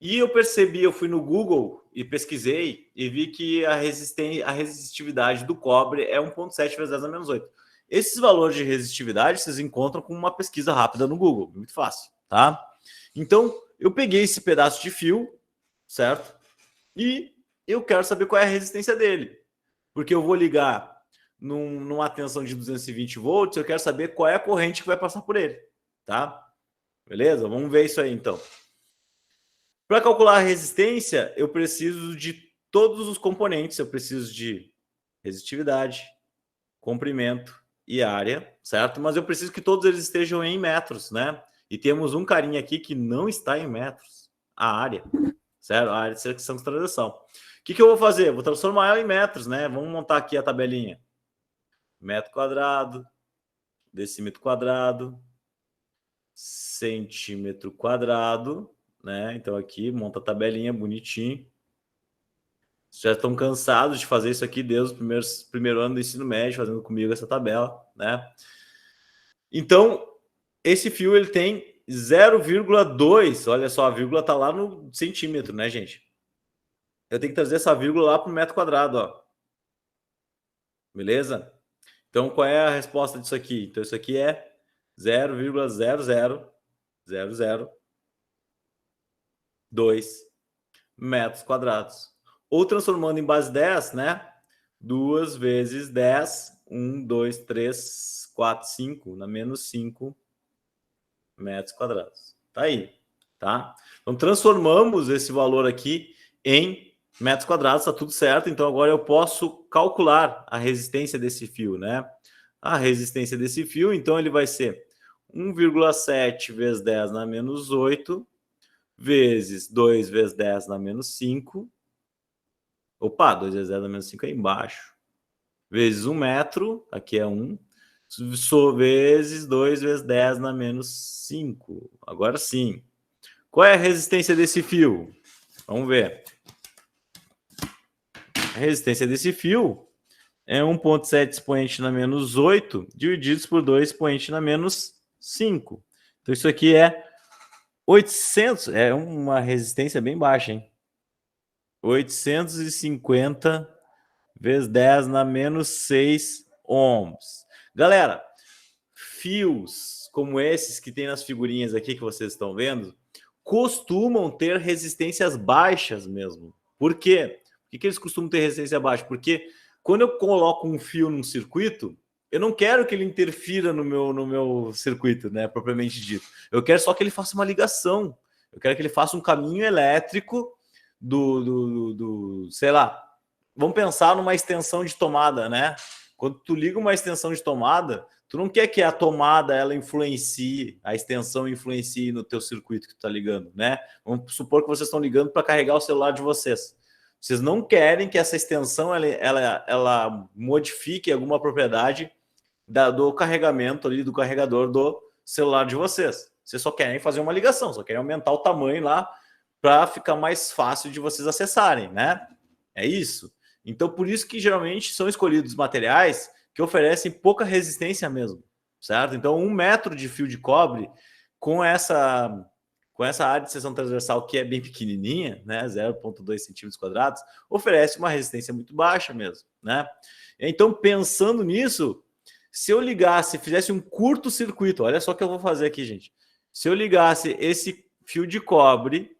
E eu percebi, eu fui no Google e pesquisei e vi que a resistividade do cobre é 1,7 vezes 10 na menos 8. Esses valores de resistividade vocês encontram com uma pesquisa rápida no Google, muito fácil, tá? Então, eu peguei esse pedaço de fio, certo? E eu quero saber qual é a resistência dele. Porque eu vou ligar numa tensão de 220 volts, eu quero saber qual é a corrente que vai passar por ele, tá? Beleza? Vamos ver isso aí, então. Para calcular a resistência, eu preciso de todos os componentes. Eu preciso de resistividade, comprimento e área, certo? Mas eu preciso que todos eles estejam em metros, né? E temos um carinha aqui que não está em metros. A área, certo? A área de secção de transição. O que eu vou fazer? Eu vou transformar ela em metros, né? Vamos montar aqui a tabelinha. Metro quadrado, decímetro quadrado, centímetro quadrado, né? Então aqui monta a tabelinha bonitinho. Vocês já estão cansados de fazer isso aqui desde o primeiro ano do ensino médio, fazendo comigo essa tabela, né? Então, esse fio ele tem 0,2, olha só, a vírgula está lá no centímetro, né, gente? Eu tenho que trazer essa vírgula lá para o metro quadrado, ó. Beleza? Então, qual é a resposta disso aqui? Então, isso aqui é 0,00002 metros quadrados. Ou transformando em base 10, né? 2 vezes 10, 1, 2, 3, 4, 5, na menos 5 metros quadrados. Tá aí, tá? Então, transformamos esse valor aqui em metros quadrados, está tudo certo. Então, agora eu posso calcular a resistência desse fio, né? A resistência desse fio, então, ele vai ser 1,7 vezes 10 na menos 8, vezes 2 vezes 10 na menos 5. Opa, 2 vezes 10 na menos 5 é embaixo. Vezes 1 metro, aqui é 1. Vezes 2 vezes 10 na menos 5. Agora sim. Qual é a resistência desse fio? Vamos ver. A resistência desse fio é 1,7 expoente na menos 8 divididos por 2 expoente na menos 5. Então, isso aqui é 800. É uma resistência bem baixa, hein? 850 vezes 10 na menos 6 ohms. Galera, fios como esses que tem nas figurinhas aqui que vocês estão vendo, costumam ter resistências baixas mesmo. Por quê? Por que eles costumam ter resistência baixa? Porque quando eu coloco um fio num circuito, eu não quero que ele interfira no meu circuito, né, propriamente dito. Eu quero só que ele faça uma ligação. Eu quero que ele faça um caminho elétrico sei lá, vamos pensar numa extensão de tomada, né? Quando tu liga uma extensão de tomada, tu não quer que a tomada ela influencie, a extensão influencie no teu circuito que tu tá ligando, né? Vamos supor que vocês estão ligando para carregar o celular de vocês. Vocês não querem que essa extensão ela modifique alguma propriedade do carregamento ali, do carregador do celular de vocês. Vocês só querem fazer uma ligação, só querem aumentar o tamanho lá para ficar mais fácil de vocês acessarem, né? É isso. Então, por isso que geralmente são escolhidos materiais que oferecem pouca resistência mesmo, certo? Então, 1 metro de fio de cobre com essa área de seção transversal que é bem pequenininha, né, 0,2 centímetros quadrados, oferece uma resistência muito baixa mesmo, né? Então, pensando nisso, se eu ligasse, fizesse um curto-circuito, olha só o que eu vou fazer aqui, gente. Se eu ligasse esse fio de cobre,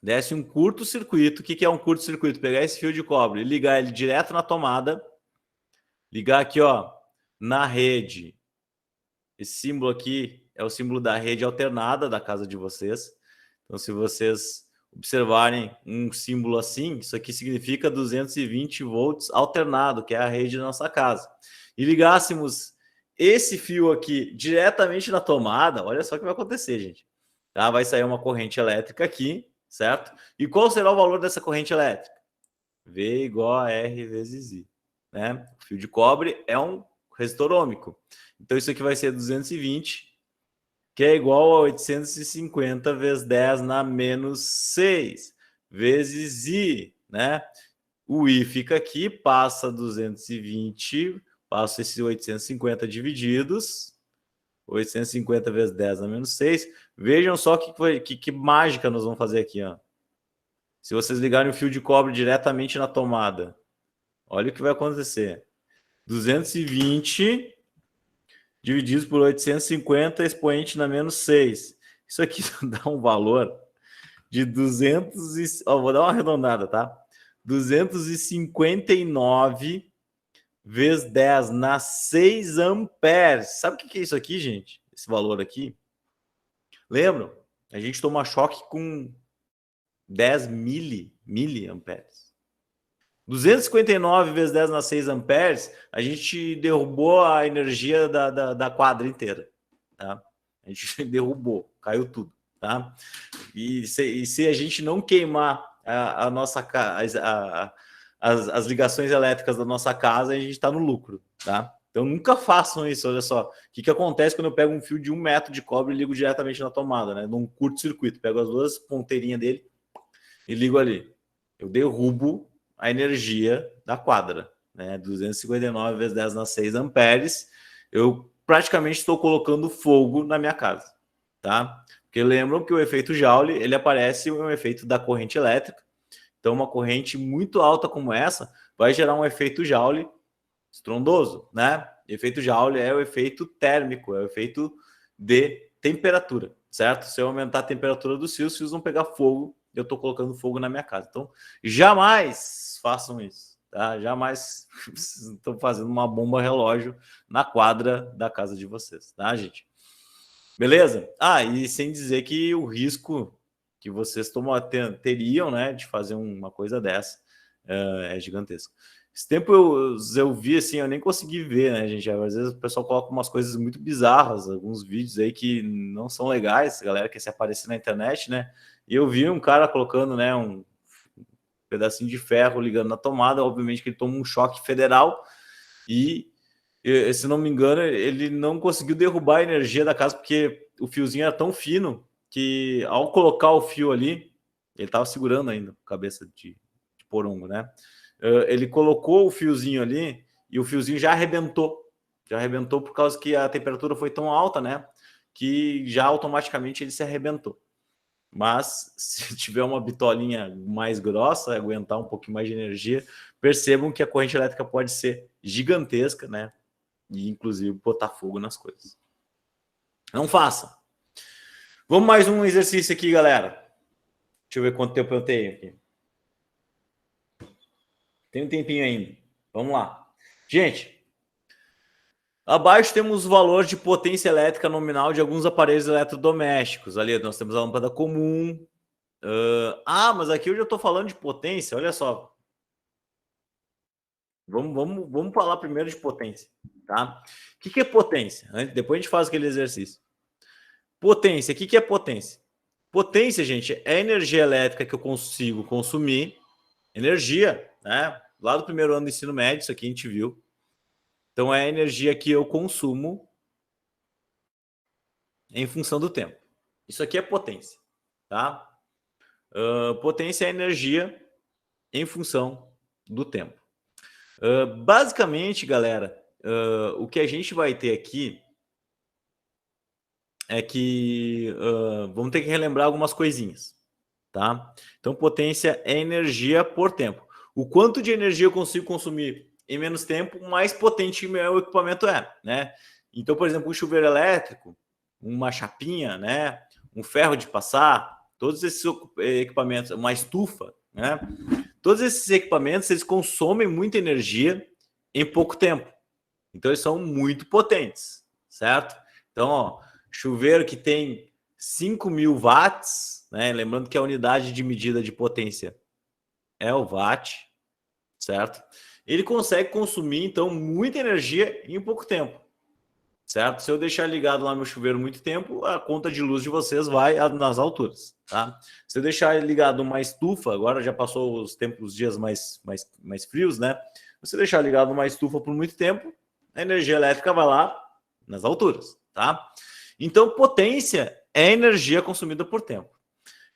desse um curto-circuito. O que é um curto-circuito? Pegar esse fio de cobre e ligar ele direto na tomada. Ligar aqui, ó, na rede. Esse símbolo aqui é o símbolo da rede alternada da casa de vocês. Então, se vocês observarem um símbolo assim, isso aqui significa 220 volts alternado, que é a rede da nossa casa. E ligássemos esse fio aqui diretamente na tomada, olha só o que vai acontecer, gente. Tá? Vai sair uma corrente elétrica aqui, certo? E qual será o valor dessa corrente elétrica? V igual a R vezes I, né? O fio de cobre é um resistor ôhmico. Então, isso aqui vai ser 220, que é igual a 850 vezes 10 na menos 6, vezes I, né? O I fica aqui, passa 220, passa esses 850 divididos, 850 vezes 10 na menos 6. Vejam só que mágica nós vamos fazer aqui, ó. Se vocês ligarem o fio de cobre diretamente na tomada, olha o que vai acontecer. 220 divididos por 850 expoente na menos 6. Isso aqui dá um valor de 200 vou dar uma arredondada, tá? 259 vezes 10 na 6 amperes. Sabe o que é isso aqui, gente? Esse valor aqui? Lembram? A gente toma choque com 10 miliamperes. 259 vezes 10 na 6 amperes, a gente derrubou a energia da quadra inteira. Tá? A gente derrubou, caiu tudo. Tá? E se a gente não queimar as ligações elétricas da nossa casa, a gente está no lucro. Tá? Então nunca façam isso, olha só. O que acontece quando eu pego um fio de 1 metro de cobre e ligo diretamente na tomada, né? Num curto-circuito. Pego as duas ponteirinhas dele e ligo ali. Eu derrubo a energia da quadra, né? 259 vezes 10 na 6 amperes. Eu praticamente estou colocando fogo na minha casa, tá? Porque lembram que o efeito Joule, ele aparece um efeito da corrente elétrica. Então, uma corrente muito alta como essa vai gerar um efeito Joule estrondoso, né? O efeito Joule é o efeito térmico, é o efeito de temperatura, certo? Se eu aumentar a temperatura dos fios, os fios vão pegar fogo. Eu estou colocando fogo na minha casa. Então, jamais façam isso, tá? Jamais estão fazendo uma bomba relógio na quadra da casa de vocês, tá, gente? Beleza? E sem dizer que o risco que vocês teriam, né, de fazer uma coisa dessa é gigantesca. Esse tempo eu vi, assim, eu nem consegui ver, né, gente? Às vezes o pessoal coloca umas coisas muito bizarras, alguns vídeos aí que não são legais, a galera quer se aparecer na internet, né? E eu vi um cara colocando, né, um pedacinho de ferro ligando na tomada, obviamente que ele toma um choque federal e, se não me engano, ele não conseguiu derrubar a energia da casa porque o fiozinho era tão fino que ao colocar o fio ali, ele estava segurando ainda a cabeça de porongo, né? Ele colocou o fiozinho ali e o fiozinho já arrebentou por causa que a temperatura foi tão alta, né? Que já automaticamente ele se arrebentou. Mas se tiver uma bitolinha mais grossa, aguentar um pouquinho mais de energia, percebam que a corrente elétrica pode ser gigantesca, né? E inclusive botar fogo nas coisas. Não façam. Vamos mais um exercício aqui, galera. Deixa eu ver quanto tempo eu tenho aqui. Tem um tempinho ainda. Vamos lá. Gente, abaixo temos o valor de potência elétrica nominal de alguns aparelhos eletrodomésticos. Ali nós temos a lâmpada comum. Mas aqui eu já estou falando de potência. Olha só. Vamos falar primeiro de potência, tá? O que é potência? Depois a gente faz aquele exercício. Potência. O que é potência? Potência, gente, é a energia elétrica que eu consigo consumir. Energia, né? Lá do primeiro ano do ensino médio, isso aqui a gente viu. Então, é a energia que eu consumo em função do tempo. Isso aqui é potência, tá? Potência é energia em função do tempo. Basicamente, galera, o que a gente vai ter aqui é que vamos ter que relembrar algumas coisinhas, tá? Então, potência é energia por tempo. O quanto de energia eu consigo consumir em menos tempo, mais potente o meu equipamento é, né? Então, por exemplo, um chuveiro elétrico, uma chapinha, né? Um ferro de passar, todos esses equipamentos, uma estufa, né? Todos esses equipamentos, eles consomem muita energia em pouco tempo. Então, eles são muito potentes, certo? Então, ó, chuveiro que tem 5.000 watts, né? Lembrando que a unidade de medida de potência é o watt, certo? Ele consegue consumir, então, muita energia em pouco tempo, certo? Se eu deixar ligado lá meu chuveiro muito tempo, a conta de luz de vocês vai nas alturas, tá? Se eu deixar ligado uma estufa, agora já passou os dias mais frios, né? Se eu deixar ligado uma estufa por muito tempo, a energia elétrica vai lá nas alturas, tá? Então, potência é energia consumida por tempo.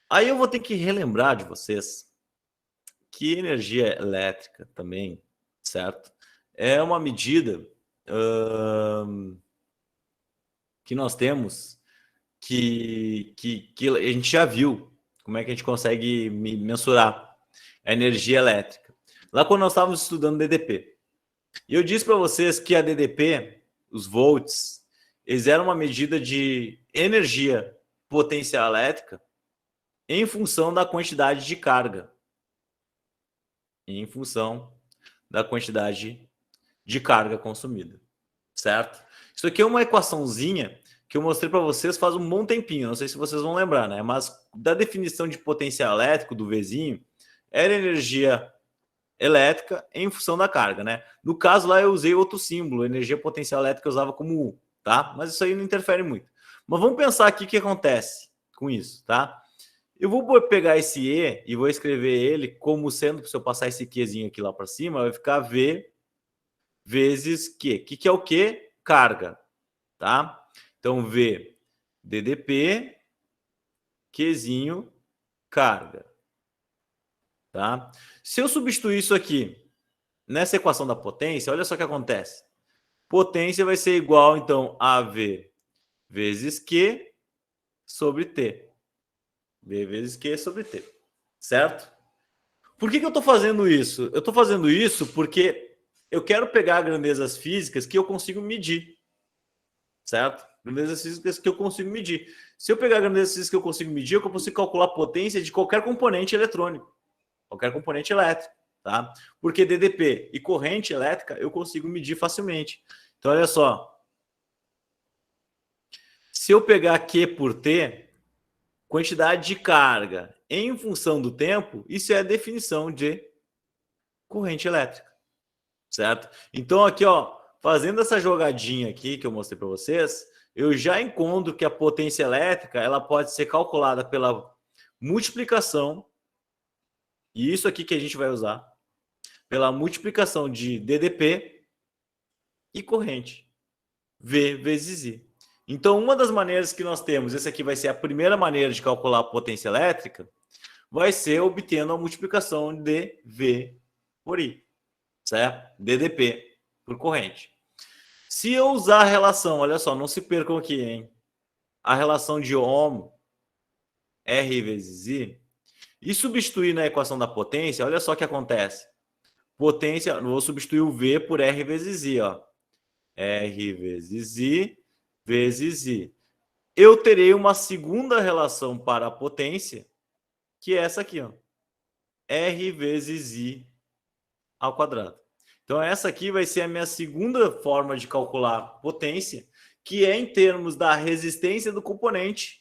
Aí eu vou ter que relembrar de vocês que energia elétrica também, certo? É uma medida que nós temos que a gente já viu como é que a gente consegue mensurar a energia elétrica. Lá quando nós estávamos estudando DDP. E eu disse para vocês que a DDP, os volts, eles eram uma medida de energia potencial elétrica em função da quantidade de carga. Em função da quantidade de carga consumida, certo? Isso aqui é uma equaçãozinha que eu mostrei para vocês faz um bom tempinho, não sei se vocês vão lembrar, né? Mas da definição de potencial elétrico do Vzinho, era energia elétrica em função da carga, né? No caso lá eu usei outro símbolo, energia potencial elétrica eu usava como U, tá? Mas isso aí não interfere muito. Mas vamos pensar aqui o que acontece com isso, tá? Eu vou pegar esse E e vou escrever ele como sendo, se eu passar esse Qzinho aqui lá para cima, vai ficar V vezes Q. O que é o Q? Carga, tá? Então, V, DDP, Qzinho, carga, tá? Se eu substituir isso aqui nessa equação da potência, olha só o que acontece. Potência vai ser igual, então, a V vezes Q sobre T. V vezes Q sobre T, certo? Por que eu estou fazendo isso? Eu estou fazendo isso porque eu quero pegar grandezas físicas que eu consigo medir, certo? Grandezas físicas que eu consigo medir. Se eu pegar grandezas físicas que eu consigo medir, eu consigo calcular a potência de qualquer componente eletrônico, qualquer componente elétrico, tá? Porque DDP e corrente elétrica eu consigo medir facilmente. Então, olha só. Se eu pegar Q por T, quantidade de carga em função do tempo, isso é a definição de corrente elétrica, certo? Então aqui, ó, fazendo essa jogadinha aqui que eu mostrei para vocês, eu já encontro que a potência elétrica ela pode ser calculada pela multiplicação, e isso aqui que a gente vai usar, pela multiplicação de DDP e corrente, V vezes I. Então, uma das maneiras que nós temos, essa aqui vai ser a primeira maneira de calcular a potência elétrica, vai ser obtendo a multiplicação de V por I, certo? DDP por corrente. Se eu usar a relação, olha só, não se percam aqui, hein? A relação de Ohm, R vezes I, e substituir na equação da potência, olha só o que acontece. Potência, vou substituir o V por R vezes I, ó. R vezes I vezes I. Eu terei uma segunda relação para a potência, que é essa aqui, ó. R vezes I ao quadrado. Então, essa aqui vai ser a minha segunda forma de calcular potência, que é em termos da resistência do componente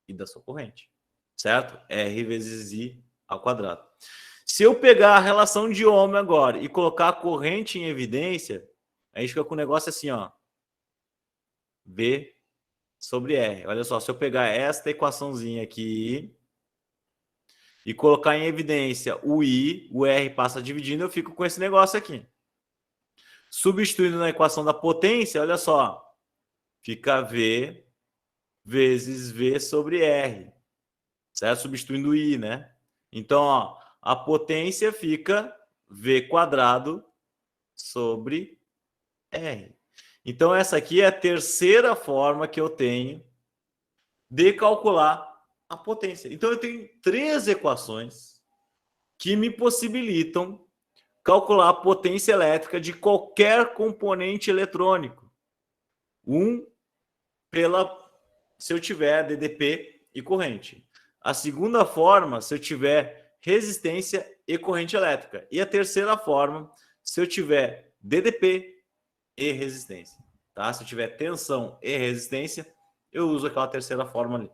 e da sua corrente, certo? R vezes I ao quadrado. Se eu pegar a relação de Ohm agora e colocar a corrente em evidência, a gente fica com o negócio assim, ó. V sobre R. Olha só, se eu pegar esta equaçãozinha aqui e colocar em evidência o I, o R passa dividindo, eu fico com esse negócio aqui. Substituindo na equação da potência, olha só, fica V vezes V sobre R, certo? Substituindo o I, né? Então, ó, a potência fica V quadrado sobre R. Então, essa aqui é a terceira forma que eu tenho de calcular a potência. Então, eu tenho 3 equações que me possibilitam calcular a potência elétrica de qualquer componente eletrônico. Se eu tiver DDP e corrente. A segunda forma, se eu tiver resistência e corrente elétrica. E a terceira forma, se eu tiver DDP e resistência. Tá? Se eu tiver tensão e resistência, eu uso aquela terceira forma ali.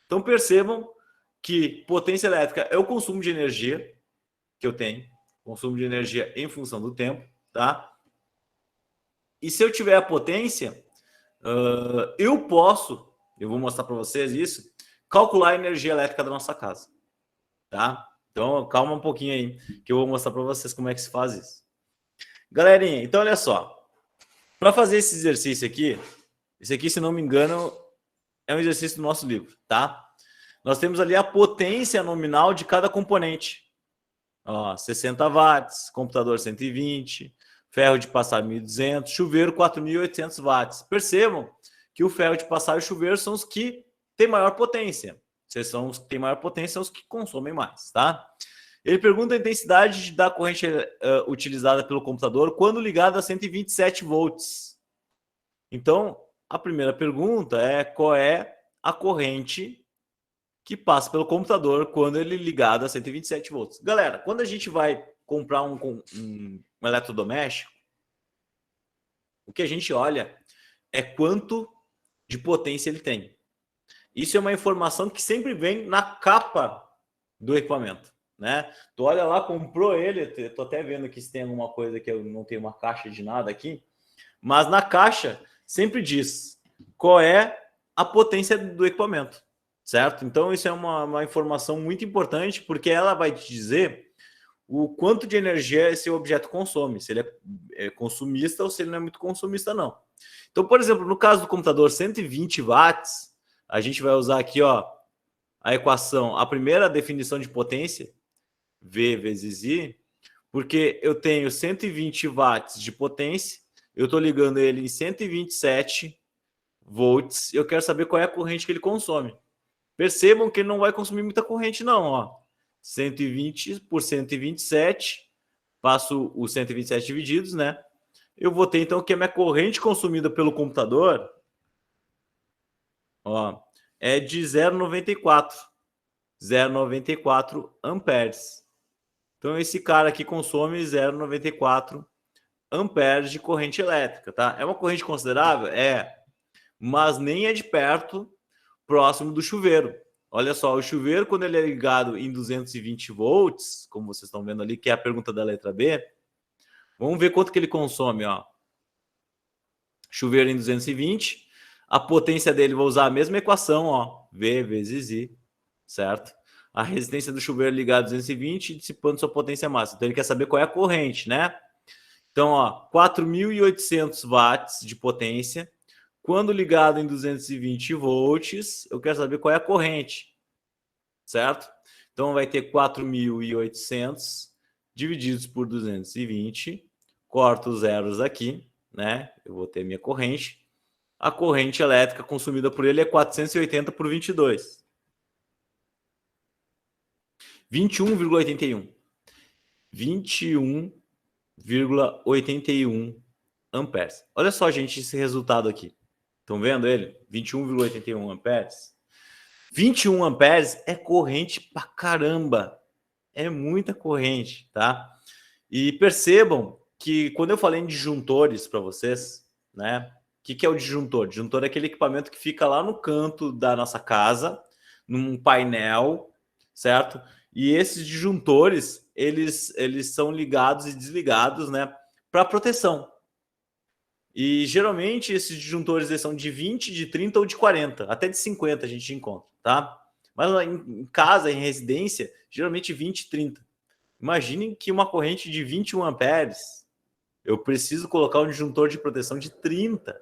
Então percebam que potência elétrica é o consumo de energia que eu tenho, consumo de energia em função do tempo, tá? E se eu tiver a potência, eu vou mostrar para vocês isso, calcular a energia elétrica da nossa casa, tá? Então calma um pouquinho aí, que eu vou mostrar para vocês como é que se faz isso. Galerinha, então olha só, para fazer esse exercício aqui, esse aqui, se não me engano, é um exercício do nosso livro, tá? Nós temos ali a potência nominal de cada componente. Ó, 60 watts, computador 120, ferro de passar 1.200, chuveiro 4.800 watts. Percebam que o ferro de passar e o chuveiro são os que têm maior potência. Vocês são os que têm maior potência, são os que consomem mais, tá? Ele pergunta a intensidade da corrente utilizada pelo computador quando ligado a 127 volts. Então, a primeira pergunta é qual é a corrente que passa pelo computador quando ele é ligado a 127 volts. Galera, quando a gente vai comprar um eletrodoméstico, o que a gente olha é quanto de potência ele tem. Isso é uma informação que sempre vem na capa do equipamento, né? Tu olha lá, comprou ele, tô até vendo aqui se tem alguma coisa que eu não tenho uma caixa de nada aqui, mas na caixa sempre diz qual é a potência do equipamento. Certo? Então, isso é uma informação muito importante, porque ela vai te dizer o quanto de energia esse objeto consome, se ele é consumista ou se ele não é muito consumista, não. Então, por exemplo, no caso do computador 120 watts, a gente vai usar aqui, ó, a equação, a primeira definição de potência, V vezes I, porque eu tenho 120 watts de potência, eu estou ligando ele em 127 volts, e eu quero saber qual é a corrente que ele consome. Percebam que ele não vai consumir muita corrente, não, ó. 120 por 127, faço os 127 divididos, né? Eu vou ter, então, que a minha corrente consumida pelo computador, ó, é de 0,94 amperes. Então, esse cara aqui consome 0,94 amperes de corrente elétrica, tá? É uma corrente considerável? É, mas nem é de perto próximo do chuveiro. Olha só, o chuveiro, quando ele é ligado em 220 volts, como vocês estão vendo ali, que é a pergunta da letra B, vamos ver quanto que ele consome, ó. Chuveiro em 220, a potência dele, vou usar a mesma equação, ó, V vezes I, certo? A resistência do chuveiro ligado a 220 dissipando sua potência máxima. Então ele quer saber qual é a corrente, né? Então, ó, 4.800 watts de potência. Quando ligado em 220 volts, eu quero saber qual é a corrente, certo? Então vai ter 4.800 divididos por 220. Corto os zeros aqui, né? Eu vou ter minha corrente. A corrente elétrica consumida por ele é 480 por 22. 21,81. 21,81 amperes. Olha só, gente, esse resultado aqui. Estão vendo ele? 21,81 amperes. 21 amperes é corrente pra caramba. É muita corrente, tá? E percebam que quando eu falei em disjuntores para vocês, né? O que é o disjuntor? Disjuntor é aquele equipamento que fica lá no canto da nossa casa, num painel, certo? E esses disjuntores, eles são ligados e desligados, né, para proteção. E geralmente esses disjuntores eles são de 20, de 30 ou de 40, até de 50 a gente encontra, tá? Mas em casa, em residência, geralmente 20 e 30. Imaginem que uma corrente de 21 amperes, eu preciso colocar um disjuntor de proteção de 30,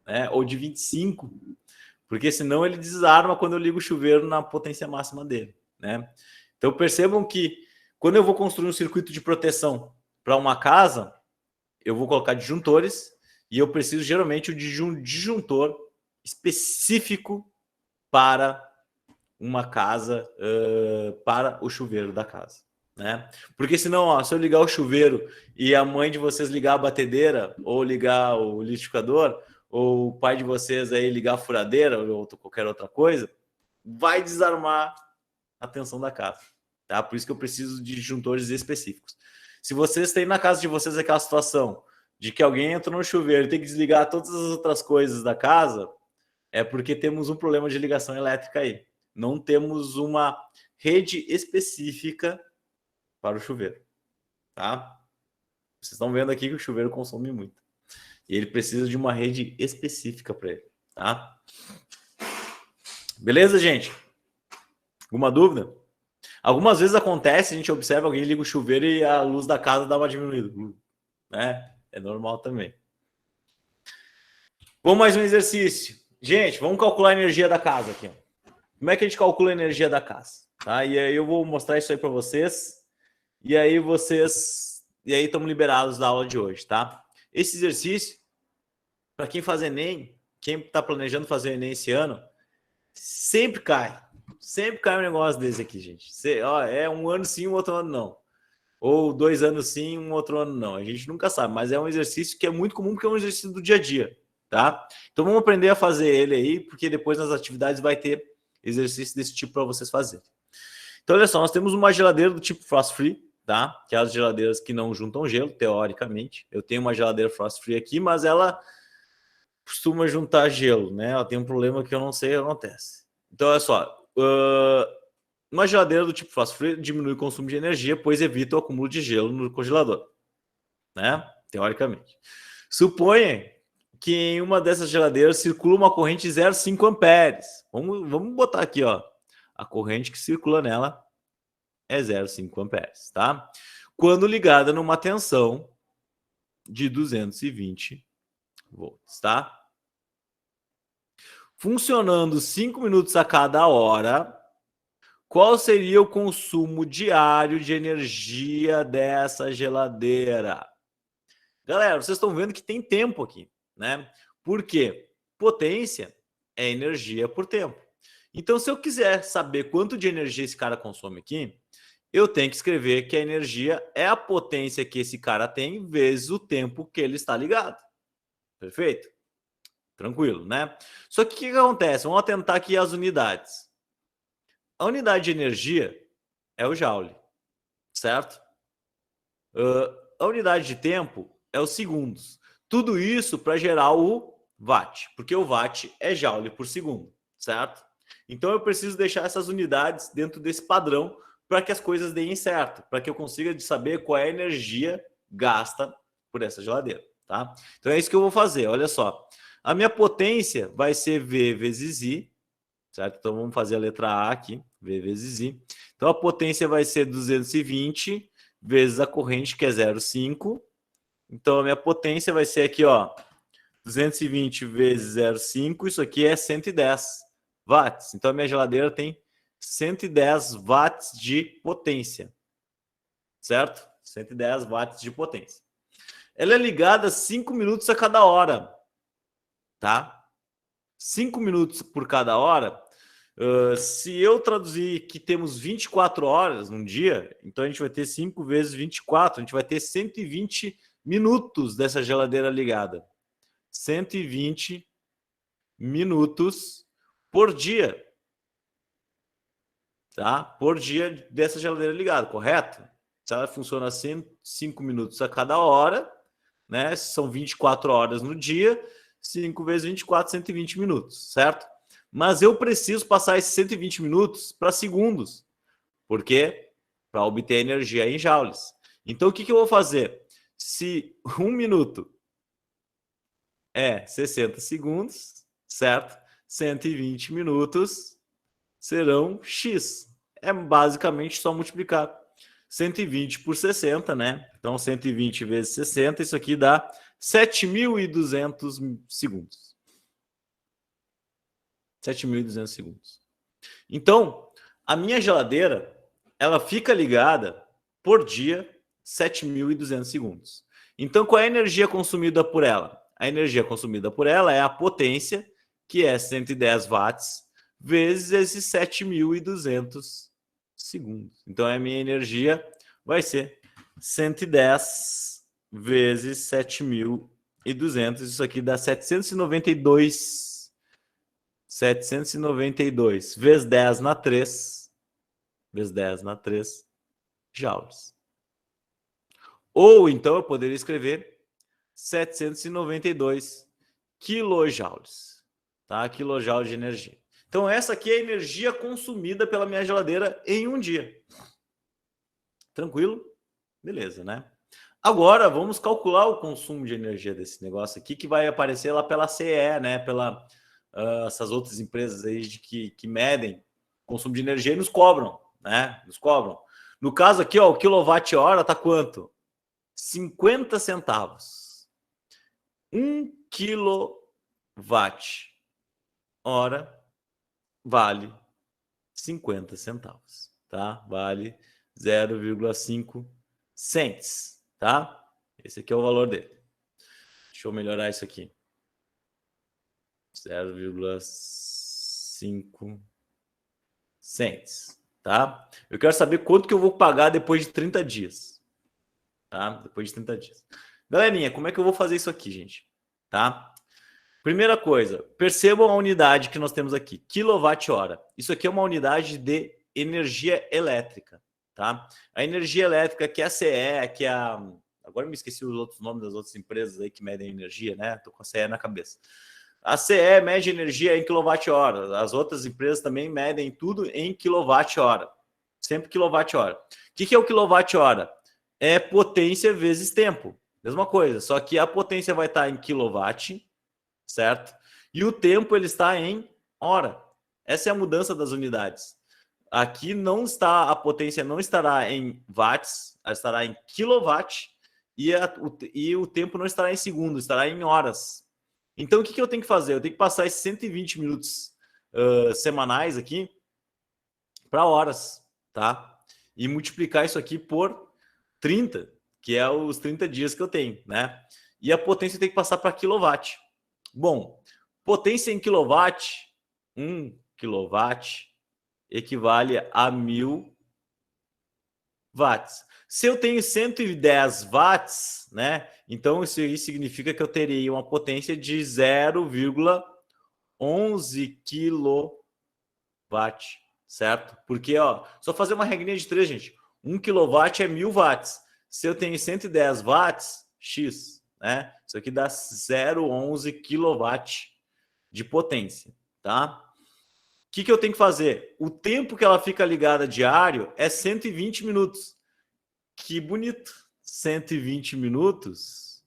né, ou de 25, porque senão ele desarma quando eu ligo o chuveiro na potência máxima dele, né? Então percebam que quando eu vou construir um circuito de proteção para uma casa, eu vou colocar disjuntores e eu preciso geralmente de um disjuntor específico para uma casa, para o chuveiro da casa, né? Porque senão, ó, se eu ligar o chuveiro e a mãe de vocês ligar a batedeira ou ligar o liquidificador, ou o pai de vocês aí ligar a furadeira ou qualquer outra coisa, vai desarmar a tensão da casa, tá? Por isso que eu preciso de disjuntores específicos. Se vocês têm na casa de vocês aquela situação de que alguém entrou no chuveiro e tem que desligar todas as outras coisas da casa, é porque temos um problema de ligação elétrica aí. Não temos uma rede específica para o chuveiro, tá? Vocês estão vendo aqui que o chuveiro consome muito. E ele precisa de uma rede específica para ele, tá? Beleza, gente? Alguma dúvida? Algumas vezes acontece, a gente observa, alguém liga o chuveiro e a luz da casa dá uma diminuída, né? É normal também. Vamos mais um exercício. Gente, vamos calcular a energia da casa aqui. Como é que a gente calcula a energia da casa? Tá? E aí eu vou mostrar isso aí para vocês. E aí estamos liberados da aula de hoje, tá? Esse exercício, para quem faz Enem, quem está planejando fazer Enem esse ano, sempre cai. Sempre cai um negócio desse aqui, gente. É um ano sim, um outro ano não. Ou 2 anos sim, um outro ano não. A gente nunca sabe, mas é um exercício que é muito comum, porque é um exercício do dia a dia, tá? Então vamos aprender a fazer ele aí, porque depois nas atividades vai ter exercício desse tipo para vocês fazerem. Então olha só, nós temos uma geladeira do tipo Frost Free, tá? Que é as geladeiras que não juntam gelo, teoricamente. Eu tenho uma geladeira Frost Free aqui, mas ela costuma juntar gelo, né? Ela tem um problema que eu não sei o que acontece. Então olha só, uma geladeira do tipo Frost Free diminui o consumo de energia, pois evita o acúmulo de gelo no congelador, né? Teoricamente. Suponha que em uma dessas geladeiras circula uma corrente de 0,5 amperes. Vamos botar aqui, ó. A corrente que circula nela é 0,5 amperes, tá? Quando ligada numa tensão de 220 volts, tá? Funcionando 5 minutos a cada hora, qual seria o consumo diário de energia dessa geladeira? Galera, vocês estão vendo que tem tempo aqui, né? Por quê? Potência é energia por tempo. Então, se eu quiser saber quanto de energia esse cara consome aqui, eu tenho que escrever que a energia é a potência que esse cara tem vezes o tempo que ele está ligado. Perfeito? Tranquilo, né? Só que o que acontece? Vamos atentar aqui as unidades. A unidade de energia é o joule, certo? A unidade de tempo é os segundos. Tudo isso para gerar o watt, porque o watt é joule por segundo, certo? Então eu preciso deixar essas unidades dentro desse padrão para que as coisas deem certo, para que eu consiga saber qual é a energia gasta por essa geladeira, tá? Então é isso que eu vou fazer, olha só. A minha potência vai ser V vezes I, certo? Então vamos fazer a letra A aqui, V vezes I. Então a potência vai ser 220 vezes a corrente, que é 0,5. Então a minha potência vai ser aqui, ó, 220 vezes 0,5, isso aqui é 110 watts. Então a minha geladeira tem 110 watts de potência, certo? 110 watts de potência. Ela é ligada 5 minutos a cada hora, tá? 5 minutos por cada hora. Se eu traduzir que temos 24 horas num dia, então a gente vai ter 5 vezes 24, a gente vai ter 120 minutos dessa geladeira ligada. 120 minutos por dia, tá? Por dia dessa geladeira ligada, correto? Se ela funciona 5 minutos a cada hora, né? São 24 horas no dia, 5 vezes 24, 120 minutos, certo? Mas eu preciso passar esses 120 minutos para segundos, porque para obter energia em joules. Então o que eu vou fazer? Se 1 minuto é 60 segundos, certo? 120 minutos serão X. É basicamente só multiplicar 120 por 60, né? Então, 120 vezes 60, isso aqui dá 7.200 segundos. 7.200 segundos. Então, a minha geladeira, ela fica ligada por dia 7.200 segundos. Então, qual é a energia consumida por ela? A energia consumida por ela é a potência, que é 110 watts, vezes esses 7.200 segundos. Então, a minha energia vai ser 110 vezes 7.200. Isso aqui dá 792 vezes 10 na 3, vezes 10 na 3 joules. Ou, então, eu poderia escrever 792 quilojoules, tá? Quilojoules de energia. Então, essa aqui é a energia consumida pela minha geladeira em um dia. Tranquilo? Beleza, né? Agora, vamos calcular o consumo de energia desse negócio aqui, que vai aparecer lá pela CE, né? Pela essas outras empresas aí que medem consumo de energia e nos cobram, né? Nos cobram. No caso aqui, ó, o quilowatt-hora tá quanto? 50 centavos. 1 quilowatt-hora vale 50 centavos, tá? Vale 0,5 cents, tá? Esse aqui é o valor dele. Deixa eu melhorar isso aqui. 0,5 cents, tá? Eu quero saber quanto que eu vou pagar depois de 30 dias, tá? Depois de 30 dias. Galerinha, como é que eu vou fazer isso aqui, gente? Tá? Primeira coisa, percebam a unidade que nós temos aqui, quilowatt-hora. Isso aqui é uma unidade de energia elétrica, tá? A energia elétrica que é a CE, que é a... Agora me esqueci os outros nomes das outras empresas aí que medem energia, né? Tô com a CE na cabeça. A CE mede energia em quilowatt-hora. As outras empresas também medem tudo em quilowatt-hora. Sempre quilowatt-hora. O que é o quilowatt-hora? É potência vezes tempo. Mesma coisa, só que a potência vai estar em quilowatt, certo? E o tempo ele está em hora. Essa é a mudança das unidades. Aqui não está, a potência não estará em watts, ela estará em quilowatt e o tempo não estará em segundos, estará em horas. Então o que eu tenho que fazer? Eu tenho que passar esses 120 minutos semanais aqui para horas, tá? E multiplicar isso aqui por 30, que é os 30 dias que eu tenho, né? E a potência tem que passar para quilowatt. Bom, potência em quilowatt, 1 quilowatt equivale a 1.000 watts. Se eu tenho 110 watts, né? Então isso aí significa que eu teria uma potência de 0,11 kW, certo? Porque, ó, só fazer uma regrinha de 3, gente. 1 kW é 1.000 watts. Se eu tenho 110 watts, X, né? Isso aqui dá 0,11 kW de potência, tá? O que eu tenho que fazer? O tempo que ela fica ligada diário é 120 minutos. Que bonito. 120 minutos.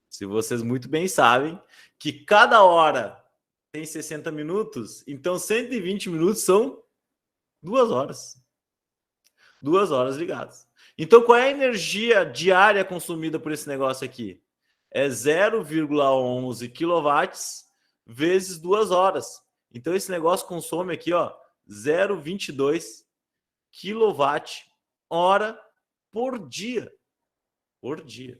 Se vocês muito bem sabem que cada hora tem 60 minutos, então 120 minutos são 2 horas. 2 horas ligadas. Então, qual é a energia diária consumida por esse negócio aqui? É 0,11 kW vezes 2 horas. Então, esse negócio consome aqui, ó, 0,22 kWh por dia. Por dia.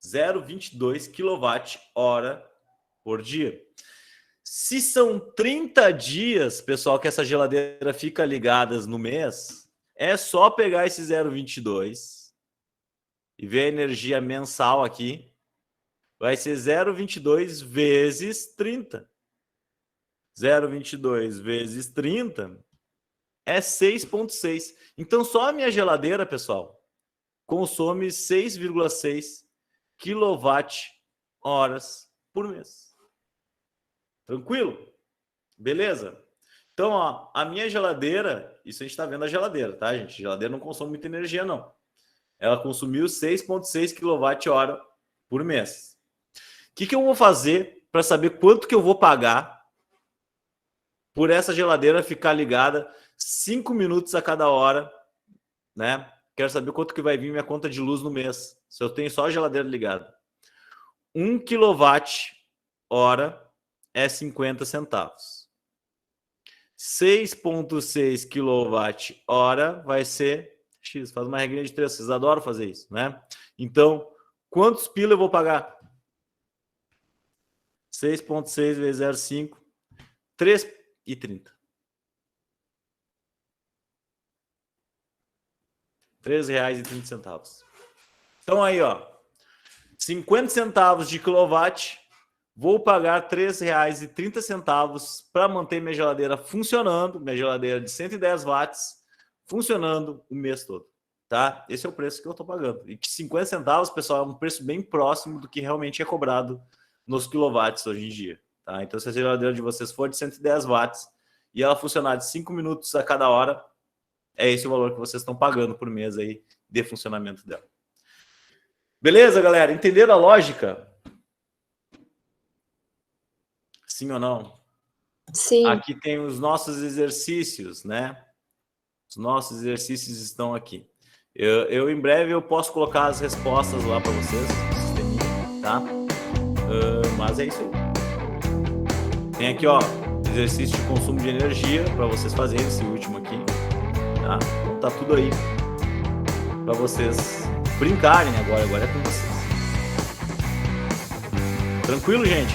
0,22 kWh por dia. Se são 30 dias, pessoal, que essa geladeira fica ligada no mês, é só pegar esse 0,22 e ver a energia mensal aqui. Vai ser 0,22 vezes 30. 0,22 vezes 30 é 6,6. Então, só a minha geladeira, pessoal, consome 6,6 kWh por mês. Tranquilo? Beleza? Então, ó, a minha geladeira, isso a gente está vendo a geladeira, tá, gente? A geladeira não consome muita energia, não. Ela consumiu 6,6 kWh por mês. O que eu vou fazer para saber quanto que eu vou pagar por essa geladeira ficar ligada 5 minutos a cada hora, né? Quero saber quanto que vai vir minha conta de luz no mês, se eu tenho só a geladeira ligada. 1 kWh é 50 centavos. 6,6 kWh vai ser X. Faz uma regrinha de 3. Vocês adoram fazer isso, né? Então, quantos pila eu vou pagar? 6,6 vezes 0,5. 3,30. R$3,30. Então aí, ó, 50 centavos de quilowatt, vou pagar R$3,30 para manter minha geladeira funcionando, minha geladeira de 110 watts, funcionando o mês todo, tá? Esse é o preço que eu estou pagando. E que 50 centavos, pessoal, é um preço bem próximo do que realmente é cobrado nos quilowatts hoje em dia, tá? Então, se a geladeira de vocês for de 110 watts e ela funcionar de 5 minutos a cada hora, é esse o valor que vocês estão pagando por mês aí de funcionamento dela. Beleza, galera? Entenderam a lógica? Sim ou não? Sim. Aqui tem os nossos exercícios, né? Os nossos exercícios estão aqui. Eu em breve eu posso colocar as respostas lá para vocês, tá? Mas é isso aí. Tem aqui, ó, exercício de consumo de energia para vocês fazerem, esse último aqui. Tá? Então tá tudo aí para vocês brincarem agora é com vocês. Tranquilo, gente?